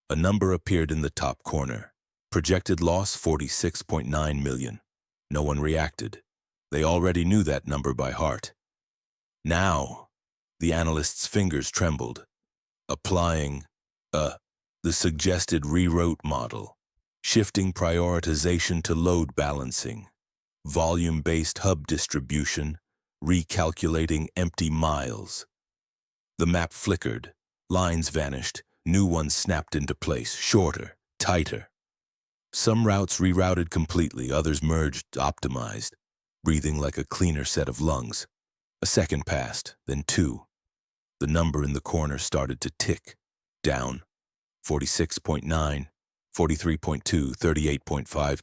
A number appeared in the top corner. Projected loss 46.9 million. No one reacted. They already knew that number by heart. Now, the analyst's fingers trembled, applying, the suggested reroute model, shifting prioritization to load balancing, volume-based hub distribution, recalculating empty miles. The map flickered, lines vanished, new ones snapped into place, shorter, tighter. Some routes rerouted completely, others merged, optimized, breathing like a cleaner set of lungs. A second passed, then two. The number in the corner started to tick. Down. 46.9, 43.2, 38.5.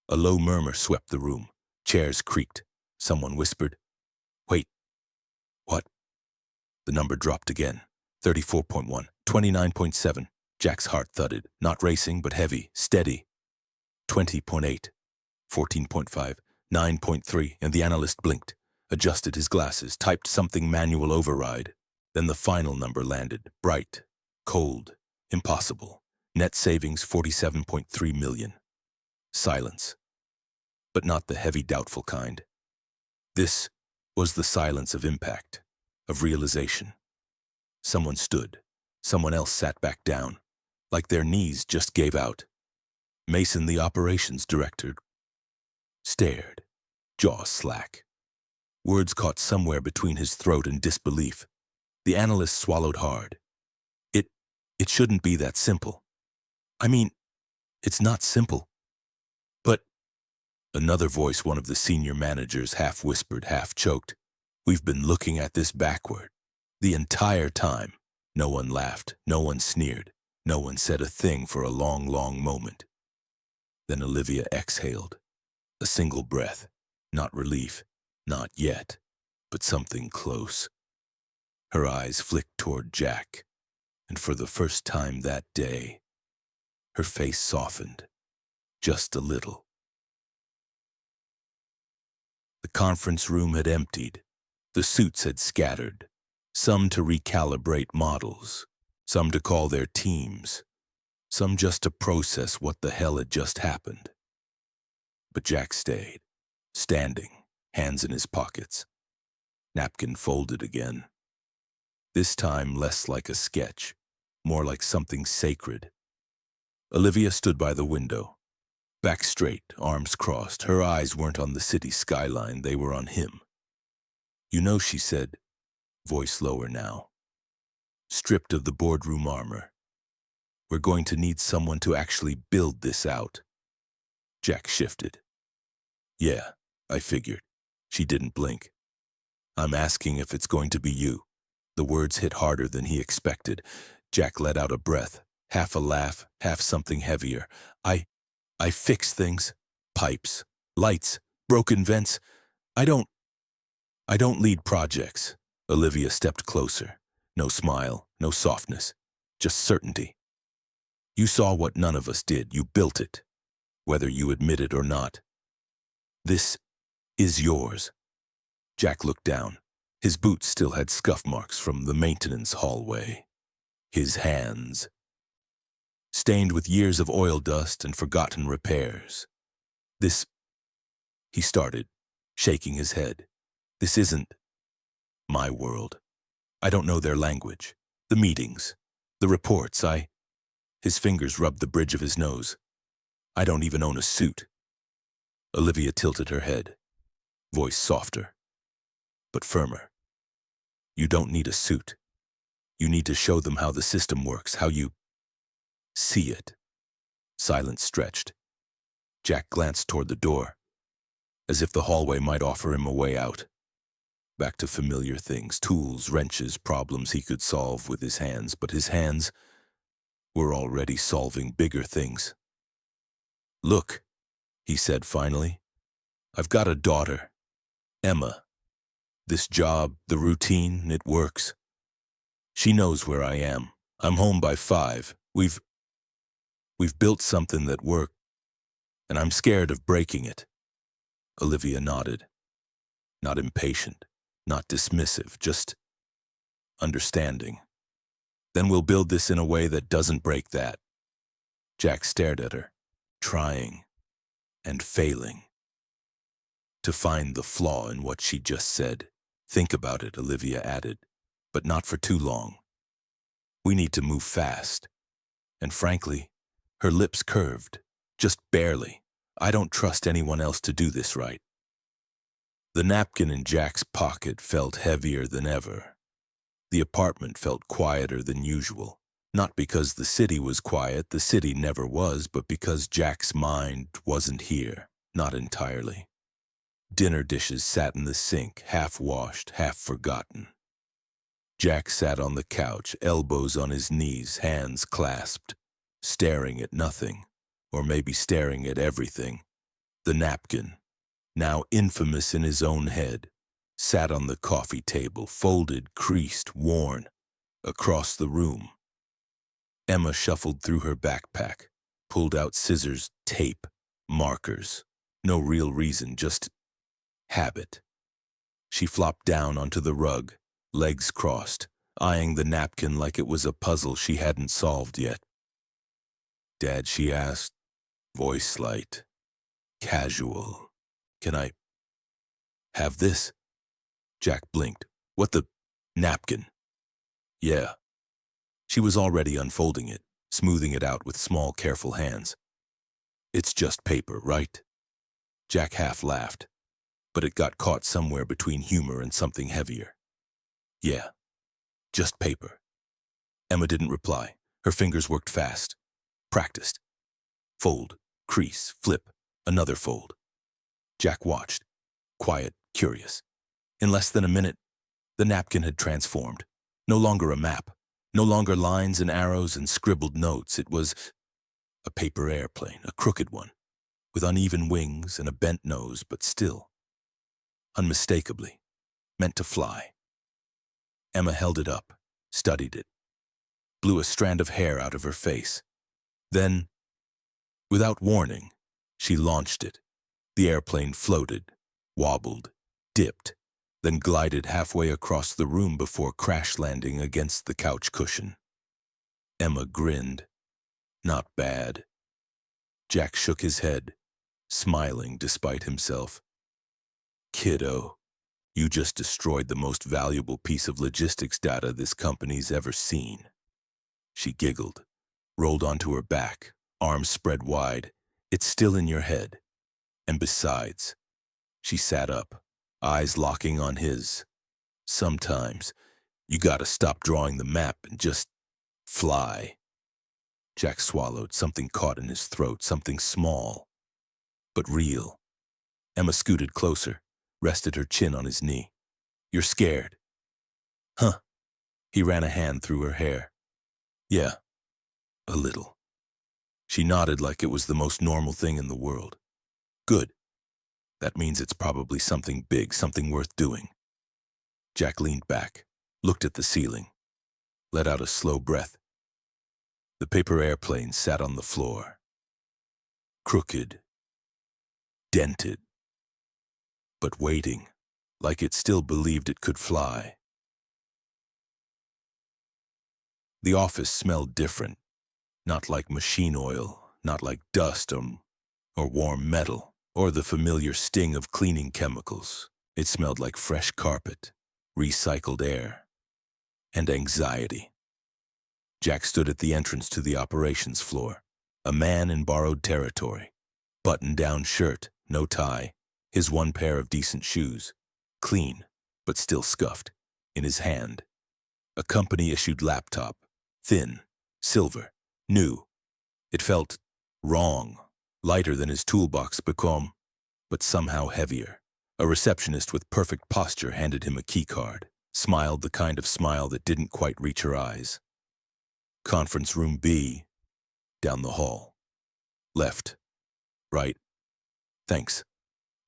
A low murmur swept the room. Chairs creaked. Someone whispered, "Wait, what?" The number dropped again. 34.1, 29.7. Jack's heart thudded, not racing, but heavy, steady. 20.8, 14.5, 9.3, and the analyst blinked, adjusted his glasses, typed something manual override. Then the final number landed, bright, cold, impossible. Net savings 47.3 million. Silence. But not the heavy, doubtful kind. This was the silence of impact, of realization. Someone stood. Someone else sat back down, like their knees just gave out. Mason, the operations director, stared, jaw slack. Words caught somewhere between his throat and disbelief. The analyst swallowed hard. It shouldn't be that simple. I mean, it's not simple. But another voice, one of the senior managers, half whispered, half choked. We've been looking at this backward. The entire time. No one laughed, no one sneered, no one said a thing for a long, long moment. Then Olivia exhaled. A single breath. Not relief. Not yet. But something close. Her eyes flicked toward Jack. And for the first time that day, her face softened. Just a little. The conference room had emptied. The suits had scattered. Some to recalibrate models. Some to call their teams. Some just to process what the hell had just happened. But Jack stayed, standing, hands in his pockets. Napkin folded again. This time less like a sketch, more like something sacred. Olivia stood by the window, back straight, arms crossed. Her eyes weren't on the city skyline, they were on him. "You know," she said, voice lower now, stripped of the boardroom armor, "we're going to need someone to actually build this out." Jack shifted. "Yeah, I figured." She didn't blink. "I'm asking if it's going to be you." The words hit harder than he expected. Jack let out a breath, half a laugh, half something heavier. I fix things. Pipes, lights, broken vents. I don't lead projects." Olivia stepped closer. No smile, no softness, just certainty. "You saw what none of us did. You built it, whether you admit it or not. This is yours." Jack looked down. His boots still had scuff marks from the maintenance hallway. His hands, stained with years of oil dust and forgotten repairs. "This," he started, shaking his head. "This isn't my world. I don't know their language, the meetings, the reports. His fingers rubbed the bridge of his nose. "I don't even own a suit." Olivia tilted her head, voice softer, but firmer. "You don't need a suit. You need to show them how the system works, how you see it." Silence stretched. Jack glanced toward the door, as if the hallway might offer him a way out. Back to familiar things, tools, wrenches, problems he could solve with his hands, but his hands were already solving bigger things. "Look," he said finally, "I've got a daughter, Emma. This job, the routine, it works. She knows where I am. I'm home by 5. We've built something that worked, and I'm scared of breaking it." Olivia nodded. Not impatient, not dismissive, just understanding. "Then we'll build this in a way that doesn't break that." Jack stared at her, trying and failing to find the flaw in what she just said. "Think about it," Olivia added, "but not for too long. We need to move fast." And frankly, her lips curved, just barely. "I don't trust anyone else to do this right." The napkin in Jack's pocket felt heavier than ever. The apartment felt quieter than usual. Not because the city was quiet, the city never was, but because Jack's mind wasn't here, not entirely. Dinner dishes sat in the sink, half washed, half forgotten. Jack sat on the couch, elbows on his knees, hands clasped, staring at nothing, or maybe staring at everything. The napkin, now infamous in his own head, sat on the coffee table, folded, creased, worn, across the room. Emma shuffled through her backpack, pulled out scissors, tape, markers. No real reason, just habit. She flopped down onto the rug, legs crossed, eyeing the napkin like it was a puzzle she hadn't solved yet. "Dad," she asked, voice light, casual. "Can I have this?" Jack blinked. "What the napkin?" "Yeah." She was already unfolding it, smoothing it out with small, careful hands. "It's just paper, right?" Jack half laughed, but it got caught somewhere between humor and something heavier. "Yeah, just paper." Emma didn't reply. Her fingers worked fast, practiced. Fold, crease, flip, another fold. Jack watched, quiet, curious. In less than a minute, the napkin had transformed. No longer a map, no longer lines and arrows and scribbled notes. It was a paper airplane, a crooked one, with uneven wings and a bent nose, but still, unmistakably, meant to fly. Emma held it up, studied it, blew a strand of hair out of her face. Then, without warning, she launched it. The airplane floated, wobbled, dipped, then glided halfway across the room before crash landing against the couch cushion. Emma grinned. Not bad. Jack shook his head, smiling despite himself. "Kiddo, you just destroyed the most valuable piece of logistics data this company's ever seen." She giggled, rolled onto her back, arms spread wide. "It's still in your head. And besides," she sat up, eyes locking on his, "sometimes you gotta stop drawing the map and just fly." Jack swallowed. Something caught in his throat, something small, but real. Emma scooted closer, rested her chin on his knee. "You're scared?" "Huh." He ran a hand through her hair. "Yeah, a little." She nodded like it was the most normal thing in the world. "Good. That means it's probably something big, something worth doing." Jack leaned back, looked at the ceiling, let out a slow breath. The paper airplane sat on the floor. Crooked, dented, but waiting, like it still believed it could fly. The office smelled different, not like machine oil, not like dust or warm metal, or the familiar sting of cleaning chemicals. It smelled like fresh carpet, recycled air, and anxiety. Jack stood at the entrance to the operations floor, a man in borrowed territory, button-down shirt, no tie, his one pair of decent shoes, clean, but still scuffed, in his hand. A company-issued laptop, thin, silver, new. It felt wrong, lighter than his toolbox but somehow heavier. A receptionist with perfect posture handed him a keycard, smiled the kind of smile that didn't quite reach her eyes. "Conference room B, down the hall. Left. Right. Thanks."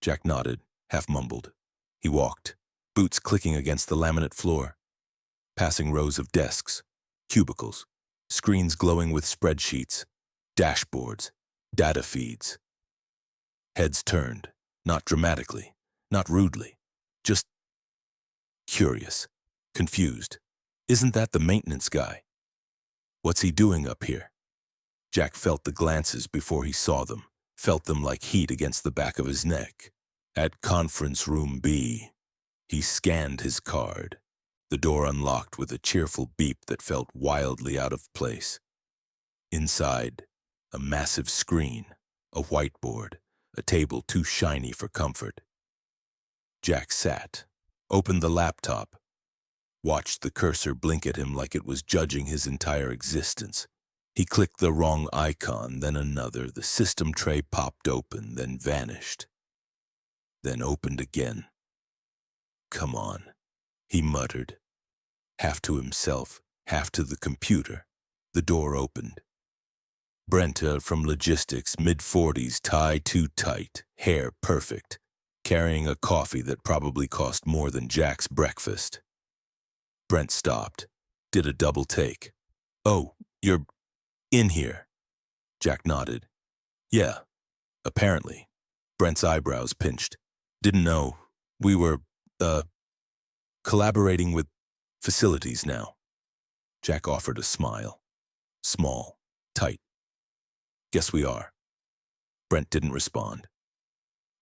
Jack nodded, half mumbled. He walked, boots clicking against the laminate floor, passing rows of desks, cubicles, screens glowing with spreadsheets, dashboards, data feeds. Heads turned, not dramatically, not rudely, just curious, confused. "Isn't that the maintenance guy? What's he doing up here?" Jack felt the glances before he saw them, felt them like heat against the back of his neck. At conference room B, he scanned his card. The door unlocked with a cheerful beep that felt wildly out of place. Inside, a massive screen, a whiteboard, a table too shiny for comfort. Jack sat, opened the laptop, watched the cursor blink at him like it was judging his entire existence. He clicked the wrong icon, then another. The system tray popped open, then vanished, then opened again. "Come on," he muttered, half to himself, half to the computer. The door opened. Brenta from logistics, mid-40s, tie too tight, hair perfect, carrying a coffee that probably cost more than Jack's breakfast. Brent stopped, did a double take. "Oh, you're in here." Jack nodded. "Yeah, apparently." Brent's eyebrows pinched. "Didn't know. We were, collaborating with facilities now." Jack offered a smile. Small, tight. "Guess we are." Brent didn't respond.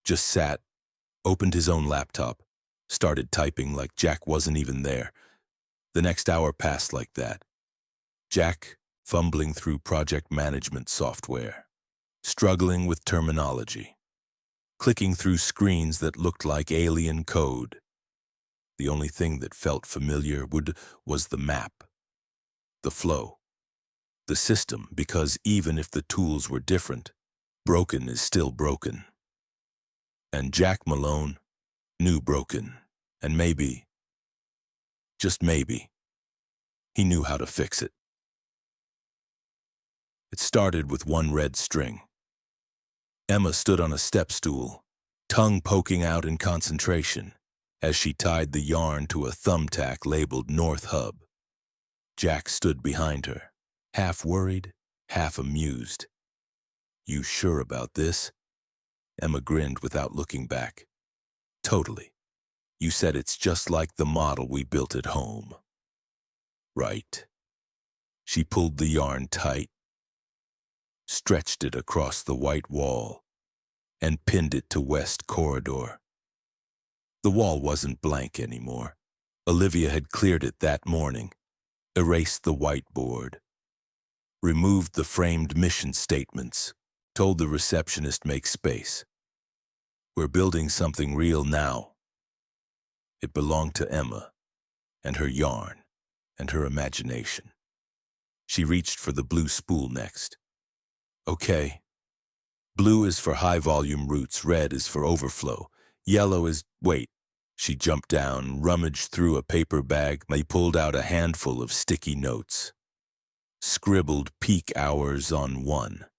Just sat, opened his own laptop, started typing like Jack wasn't even there. The next hour passed like that. Jack fumbling through project management software, struggling with terminology, clicking through screens that looked like alien code. The only thing that felt familiar was the map, the flow, the system, because even if the tools were different, broken is still broken. And Jack Malone knew broken, and maybe, just maybe, he knew how to fix it. It started with one red string. Emma stood on a step stool, tongue poking out in concentration, as she tied the yarn to a thumbtack labeled North Hub. Jack stood behind her, half worried, half amused. "You sure about this?" Emma grinned without looking back. "Totally. You said it's just like the model we built at home." "Right." She pulled the yarn tight, stretched it across the white wall, and pinned it to West Corridor. The wall wasn't blank anymore. Olivia had cleared it that morning, erased the whiteboard, removed the framed mission statements, told the receptionist make space. "We're building something real now." It belonged to Emma, and her yarn, and her imagination. She reached for the blue spool next. "Okay. Blue is for high-volume roots, red is for overflow, yellow is—" Wait. She jumped down, rummaged through a paper bag, and pulled out a handful of sticky notes. Scribbled peak hours on one,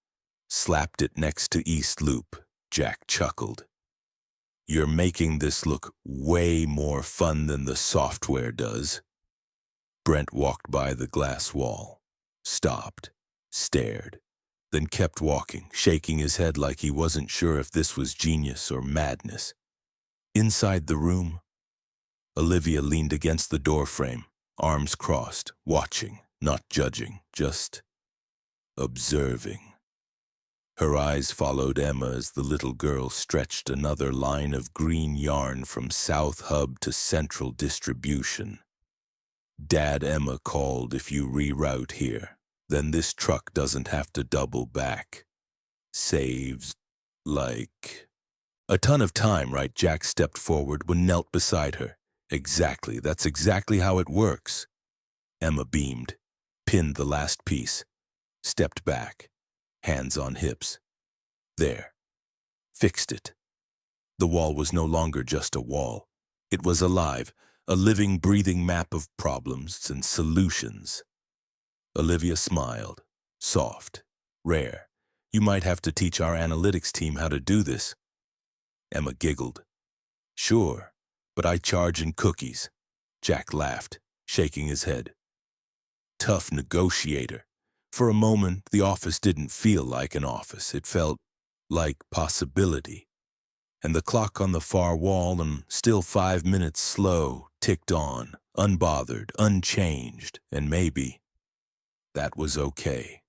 slapped it next to East Loop. Jack chuckled. "You're making this look way more fun than the software does." Brent walked by the glass wall, stopped, stared, then kept walking, shaking his head like he wasn't sure if this was genius or madness. Inside the room, Olivia leaned against the doorframe, arms crossed, watching, not judging, just observing. Her eyes followed Emma as the little girl stretched another line of green yarn from South Hub to Central Distribution. "Dad," Emma called, "if you reroute here, then this truck doesn't have to double back. Saves, like, a ton of time, right?" Jack stepped forward and knelt beside her. "Exactly, that's exactly how it works." Emma beamed, pinned the last piece, stepped back, hands on hips. There. Fixed it. The wall was no longer just a wall. It was alive, a living, breathing map of problems and solutions. Olivia smiled, soft, rare. "You might have to teach our analytics team how to do this." Emma giggled. "Sure, but I charge in cookies." Jack laughed, shaking his head. Tough negotiator. For a moment, the office didn't feel like an office. It felt like possibility. And the clock on the far wall, and still 5 minutes slow, ticked on, unbothered, unchanged, and maybe that was okay.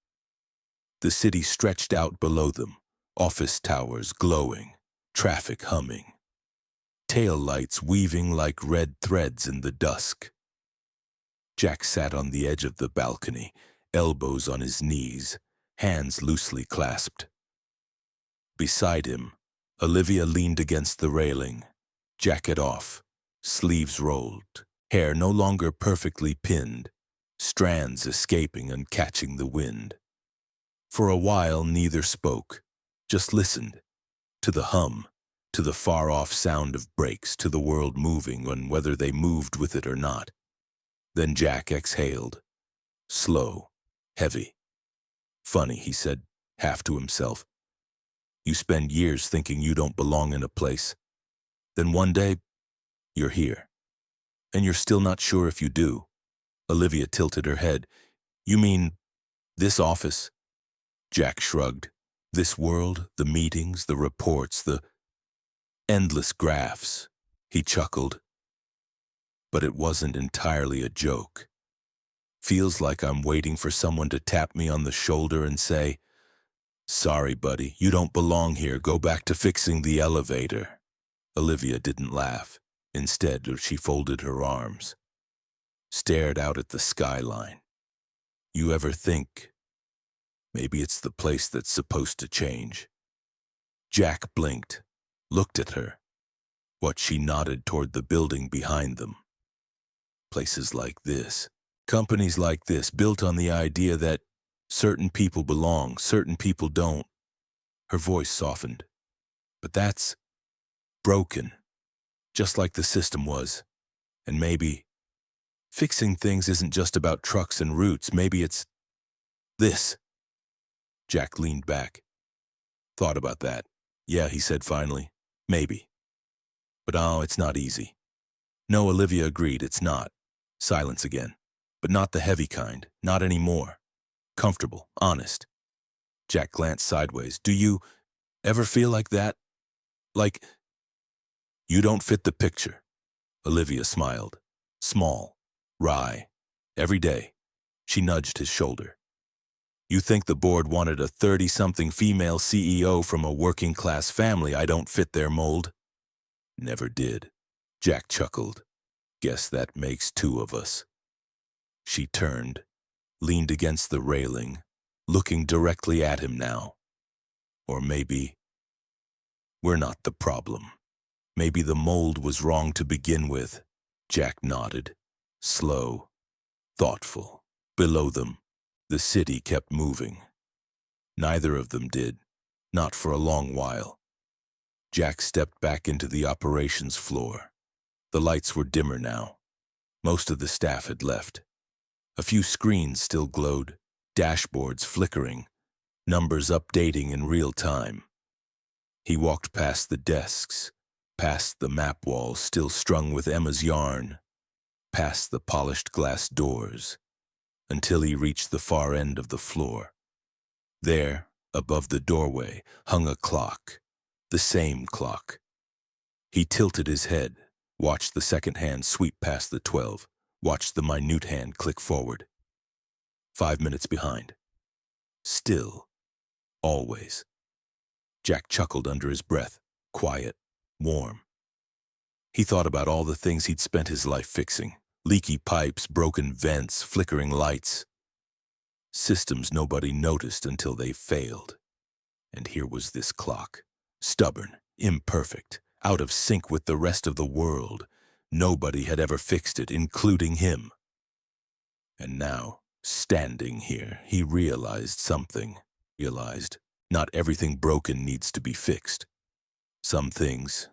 The city stretched out below them, office towers glowing, traffic humming, tail lights weaving like red threads in the dusk. Jack sat on the edge of the balcony, elbows on his knees, hands loosely clasped. Beside him, Olivia leaned against the railing, jacket off, sleeves rolled, hair no longer perfectly pinned, strands escaping and catching the wind. For a while neither spoke, just listened, to the hum, to the far-off sound of brakes, to the world moving and whether they moved with it or not. Then Jack exhaled, slow, heavy. Funny, he said, half to himself. You spend years thinking you don't belong in a place. Then one day, you're here. And you're still not sure if you do. Olivia tilted her head. You mean this office? Jack shrugged. This world, the meetings, the reports, the endless graphs. He chuckled. But it wasn't entirely a joke. Feels like I'm waiting for someone to tap me on the shoulder and say, sorry, buddy, you don't belong here. Go back to fixing the elevator. Olivia didn't laugh. Instead, she folded her arms, stared out at the skyline. You ever think, maybe it's the place that's supposed to change? Jack blinked, looked at her. What, she nodded toward the building behind them. Places like this, companies like this, built on the idea that certain people belong, certain people don't. Her voice softened. But that's broken, just like the system was. And maybe fixing things isn't just about trucks and routes. Maybe it's this. Jack leaned back. Thought about that. Yeah, he said finally. Maybe. But it's not easy. No, Olivia agreed, it's not. Silence again. But not the heavy kind. Not anymore. Comfortable. Honest. Jack glanced sideways. Do you ever feel like that? Like you don't fit the picture? Olivia smiled. Small. Wry. Every day. She nudged his shoulder. You think the board wanted a 30-something female CEO from a working-class family? I don't fit their mold. Never did. Jack chuckled. Guess that makes two of us. She turned, leaned against the railing, looking directly at him now. Or maybe we're not the problem. Maybe the mold was wrong to begin with. Jack nodded, slow, thoughtful. Below them, the city kept moving. Neither of them did, not for a long while. Jack stepped back into the operations floor. The lights were dimmer now. Most of the staff had left. A few screens still glowed, dashboards flickering, numbers updating in real time. He walked past the desks, past the map walls still strung with Emma's yarn, past the polished glass doors, until he reached the far end of the floor. There, above the doorway, hung a clock, the same clock. He tilted his head, watched the second hand sweep past the 12, watched the minute hand click forward. 5 minutes behind. Still. Always. Jack chuckled under his breath, quiet, warm. He thought about all the things he'd spent his life fixing. Leaky pipes, broken vents, flickering lights. Systems nobody noticed until they failed. And here was this clock. Stubborn, imperfect, out of sync with the rest of the world. Nobody had ever fixed it, including him. And now, standing here, he realized something. Realized not everything broken needs to be fixed. Some things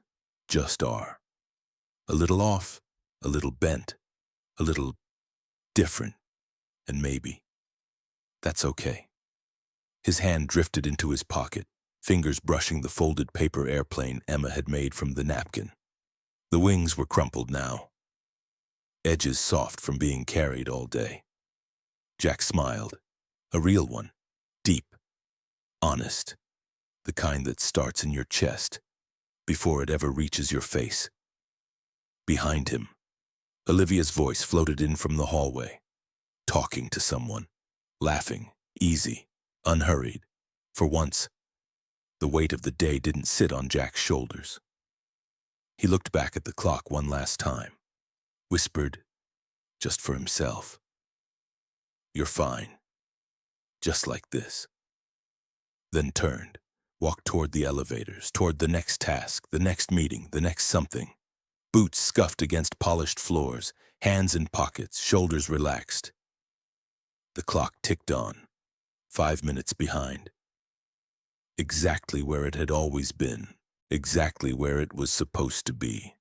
just are. A little off, a little bent, a little different, and maybe that's okay. His hand drifted into his pocket, fingers brushing the folded paper airplane Emma had made from the napkin. The wings were crumpled now, edges soft from being carried all day. Jack smiled, a real one, deep, honest, the kind that starts in your chest before it ever reaches your face. Behind him, Olivia's voice floated in from the hallway, talking to someone, laughing, easy, unhurried. For once, the weight of the day didn't sit on Jack's shoulders. He looked back at the clock one last time, whispered, just for himself, "You're fine, just like this." Then turned, walked toward the elevators, toward the next task, the next meeting, the next something. Boots scuffed against polished floors, Hands in pockets, shoulders relaxed. The clock ticked on, 5 minutes behind. Exactly where it had always been, exactly where it was supposed to be.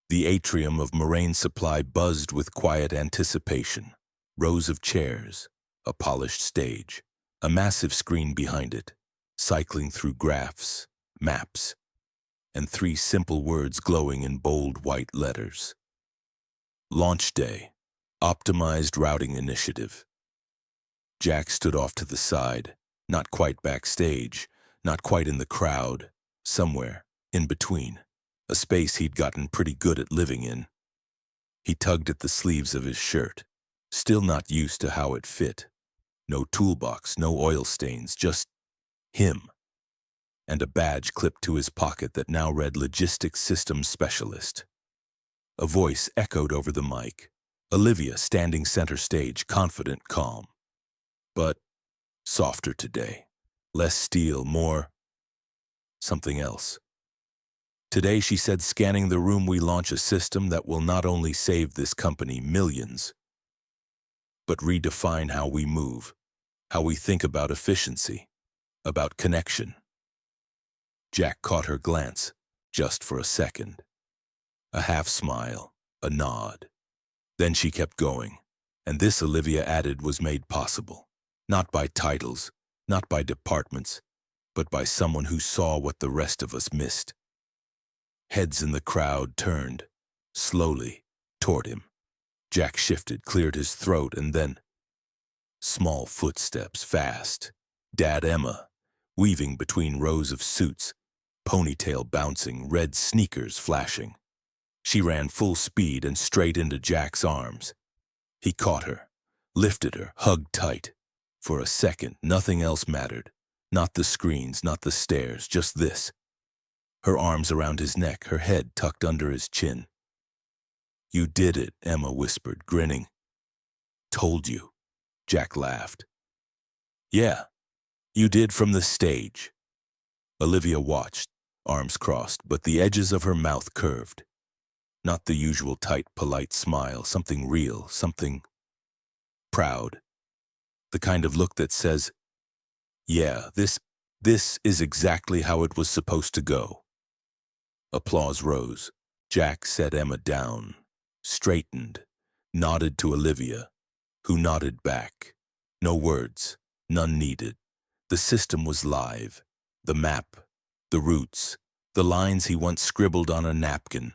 The atrium of Moraine Supply buzzed with quiet anticipation. Rows of chairs, a polished stage, a massive screen behind it, cycling through graphs, maps, and 3 simple words glowing in bold white letters. Launch Day, Optimized Routing Initiative. Jack stood off to the side, not quite backstage, not quite in the crowd, somewhere in between, a space he'd gotten pretty good at living in. He tugged at the sleeves of his shirt, still not used to how it fit. No toolbox, no oil stains, just him. And a badge clipped to his pocket that now read Logistics Systems Specialist. A voice echoed over the mic. Olivia standing center stage, confident, calm. But softer today. Less steel, more something else. Today, she said, scanning the room, we launch a system that will not only save this company millions, but redefine how we move, how we think about efficiency, about connection. Jack caught her glance, just for a second. A half smile, a nod. Then she kept going, and this, Olivia added, was made possible. Not by titles, not by departments, but by someone who saw what the rest of us missed. Heads in the crowd turned, slowly, toward him. Jack shifted, cleared his throat, and then small footsteps, fast. Dad Emma, weaving between rows of suits, ponytail bouncing, red sneakers flashing. She ran full speed and straight into Jack's arms. He caught her, lifted her, hugged tight. For a second, nothing else mattered. Not the screens, not the stairs, just this. Her arms around his neck, her head tucked under his chin. You did it, Emma whispered, grinning. Told you. Jack laughed. Yeah, you did from the stage. Olivia watched, arms crossed, but the edges of her mouth curved. Not the usual tight, polite smile, something real, something proud. The kind of look that says, yeah, this is exactly how it was supposed to go. Applause rose. Jack set Emma down, straightened, nodded to Olivia, who nodded back. No words, none needed. The system was live. The map, the routes, the lines he once scribbled on a napkin,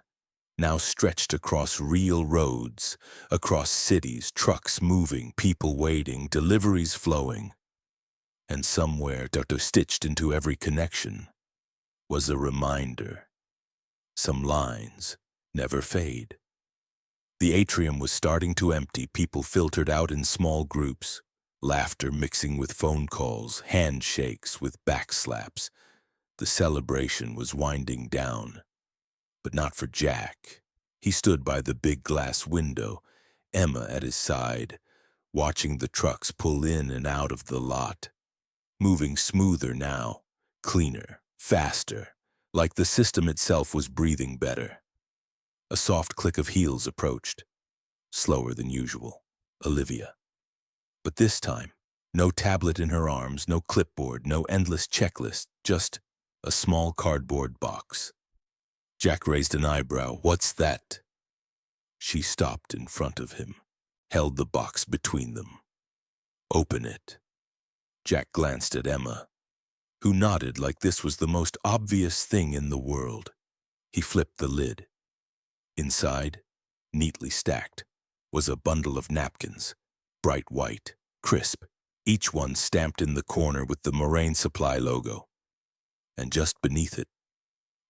now stretched across real roads, across cities, trucks moving, people waiting, deliveries flowing. And somewhere, stitched into every connection, was a reminder. Some lines never fade. The atrium was starting to empty. People filtered out in small groups, laughter mixing with phone calls, handshakes with backslaps. The celebration was winding down. But not for Jack. He stood by the big glass window, Emma at his side, watching the trucks pull in and out of the lot. Moving smoother now, cleaner, faster, like the system itself was breathing better. A soft click of heels approached, slower than usual. Olivia. But this time, no tablet in her arms, no clipboard, no endless checklist, just a small cardboard box. Jack raised an eyebrow. What's that? She stopped in front of him, held the box between them. Open it. Jack glanced at Emma, who nodded like this was the most obvious thing in the world. He flipped the lid. Inside, neatly stacked, was a bundle of napkins, bright white, crisp, each one stamped in the corner with the Moraine Supply logo. And just beneath it,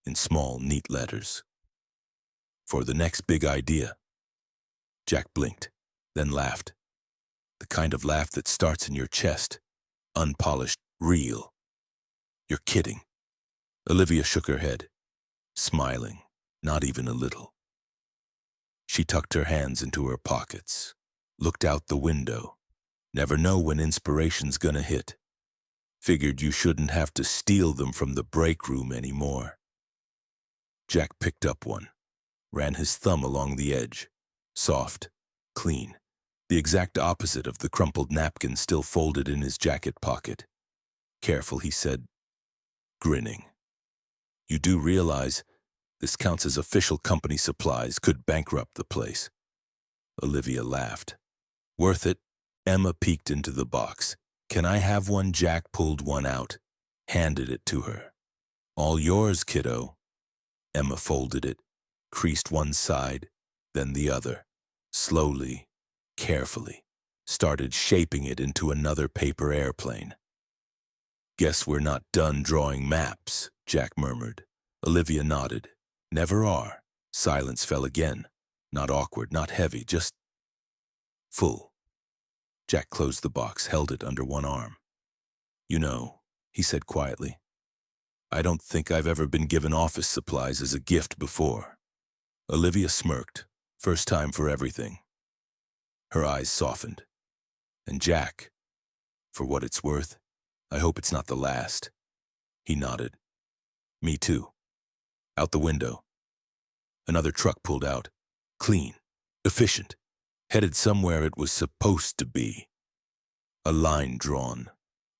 in small, neat letters, for the next big idea. Jack blinked, then laughed. The kind of laugh that starts in your chest, unpolished, real. You're kidding. Olivia shook her head, smiling, not even a little. She tucked her hands into her pockets, looked out the window. Never know when inspiration's gonna hit. Figured you shouldn't have to steal them from the break room anymore. Jack picked up one, ran his thumb along the edge, Soft, clean, the exact opposite of the crumpled napkin still folded in his jacket pocket. Careful, he said, grinning. You do realize this counts as official company supplies, could bankrupt the place. Olivia laughed. Worth it? Emma peeked into the box. Can I have one? Jack pulled one out, handed it to her. All yours, kiddo. Emma folded it, creased one side, then the other, slowly, carefully, started shaping it into another paper airplane. Guess we're not done drawing maps, Jack murmured. Olivia nodded. Never are. Silence fell again. Not awkward, not heavy, just full. Jack closed the box, held it under one arm. You know, he said quietly, I don't think I've ever been given office supplies as a gift before. Olivia smirked. First time for everything. Her eyes softened. And Jack, for what it's worth, I hope it's not the last. He nodded. Me too. Out the window. Another truck pulled out. Clean. Efficient. Headed somewhere it was supposed to be. A line drawn,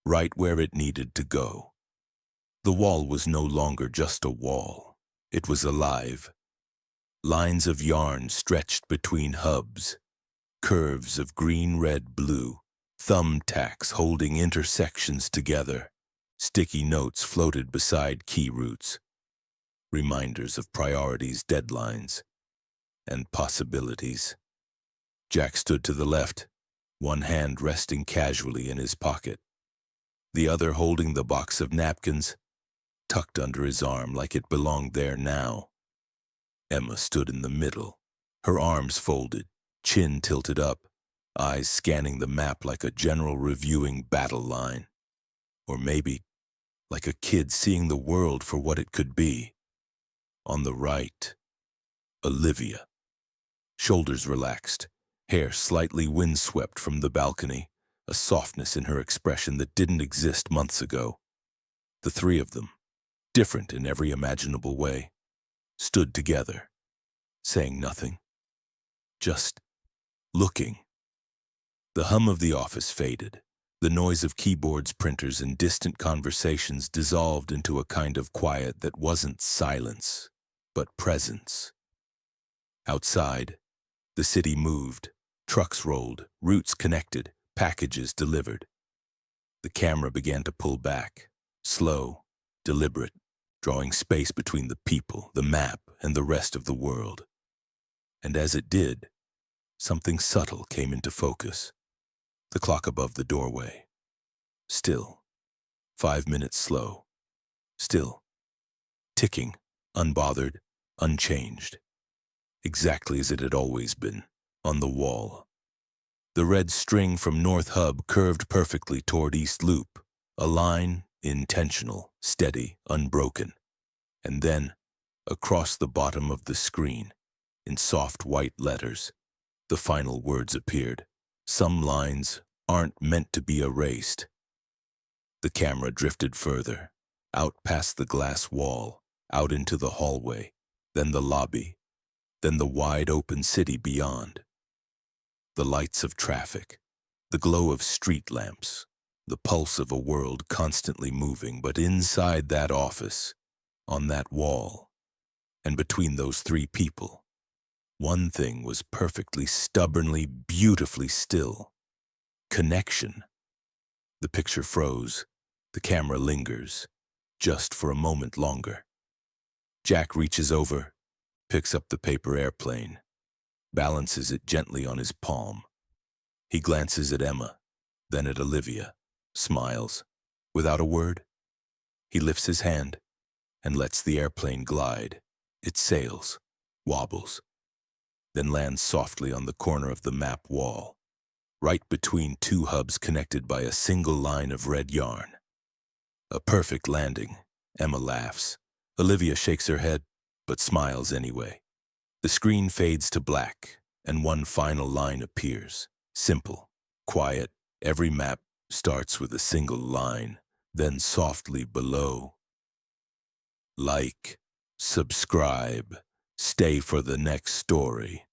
right where it needed to go. The wall was no longer just a wall. It was alive. Lines of yarn stretched between hubs. Curves of green, red, blue. Thumbtacks holding intersections together. Sticky notes floated beside key routes. Reminders of priorities, deadlines, and possibilities. Jack stood to the left, one hand resting casually in his pocket, the other holding the box of napkins, tucked under his arm like it belonged there now. Emma stood in the middle, her arms folded, chin tilted up, eyes scanning the map like a general reviewing battle line. Or maybe like a kid seeing the world for what it could be. On the right, Olivia. Shoulders relaxed, hair slightly windswept from the balcony, a softness in her expression that didn't exist months ago. The three of them, different in every imaginable way, stood together, saying nothing, just looking. The hum of the office faded. The noise of keyboards, printers, and distant conversations dissolved into a kind of quiet that wasn't silence, but presence. Outside, the city moved, trucks rolled, routes connected, packages delivered. The camera began to pull back, slow, deliberate, drawing space between the people, the map, and the rest of the world. And as it did, something subtle came into focus. The clock above the doorway. Still. 5 minutes slow. Still. Ticking, unbothered, unchanged. Exactly as it had always been, on the wall. The red string from North Hub curved perfectly toward East Loop, a line, intentional, steady, unbroken. And then, across the bottom of the screen, in soft white letters, the final words appeared. Some lines aren't meant to be erased. The camera drifted further, out past the glass wall, out into the hallway, then the lobby, then the wide open city beyond. The lights of traffic, the glow of street lamps, the pulse of a world constantly moving, but inside that office, on that wall, and between those three people, one thing was perfectly, stubbornly, beautifully still. Connection. The picture froze. The camera lingers, just for a moment longer. Jack reaches over, picks up the paper airplane, balances it gently on his palm. He glances at Emma, then at Olivia, smiles. Without a word, he lifts his hand and lets the airplane glide. It sails, wobbles, then lands softly on the corner of the map wall, right between two hubs connected by a single line of red yarn. A perfect landing, Emma laughs. Olivia shakes her head, but smiles anyway. The screen fades to black, and one final line appears. Simple, quiet, every map starts with a single line, then softly below. Like, subscribe, stay for the next story.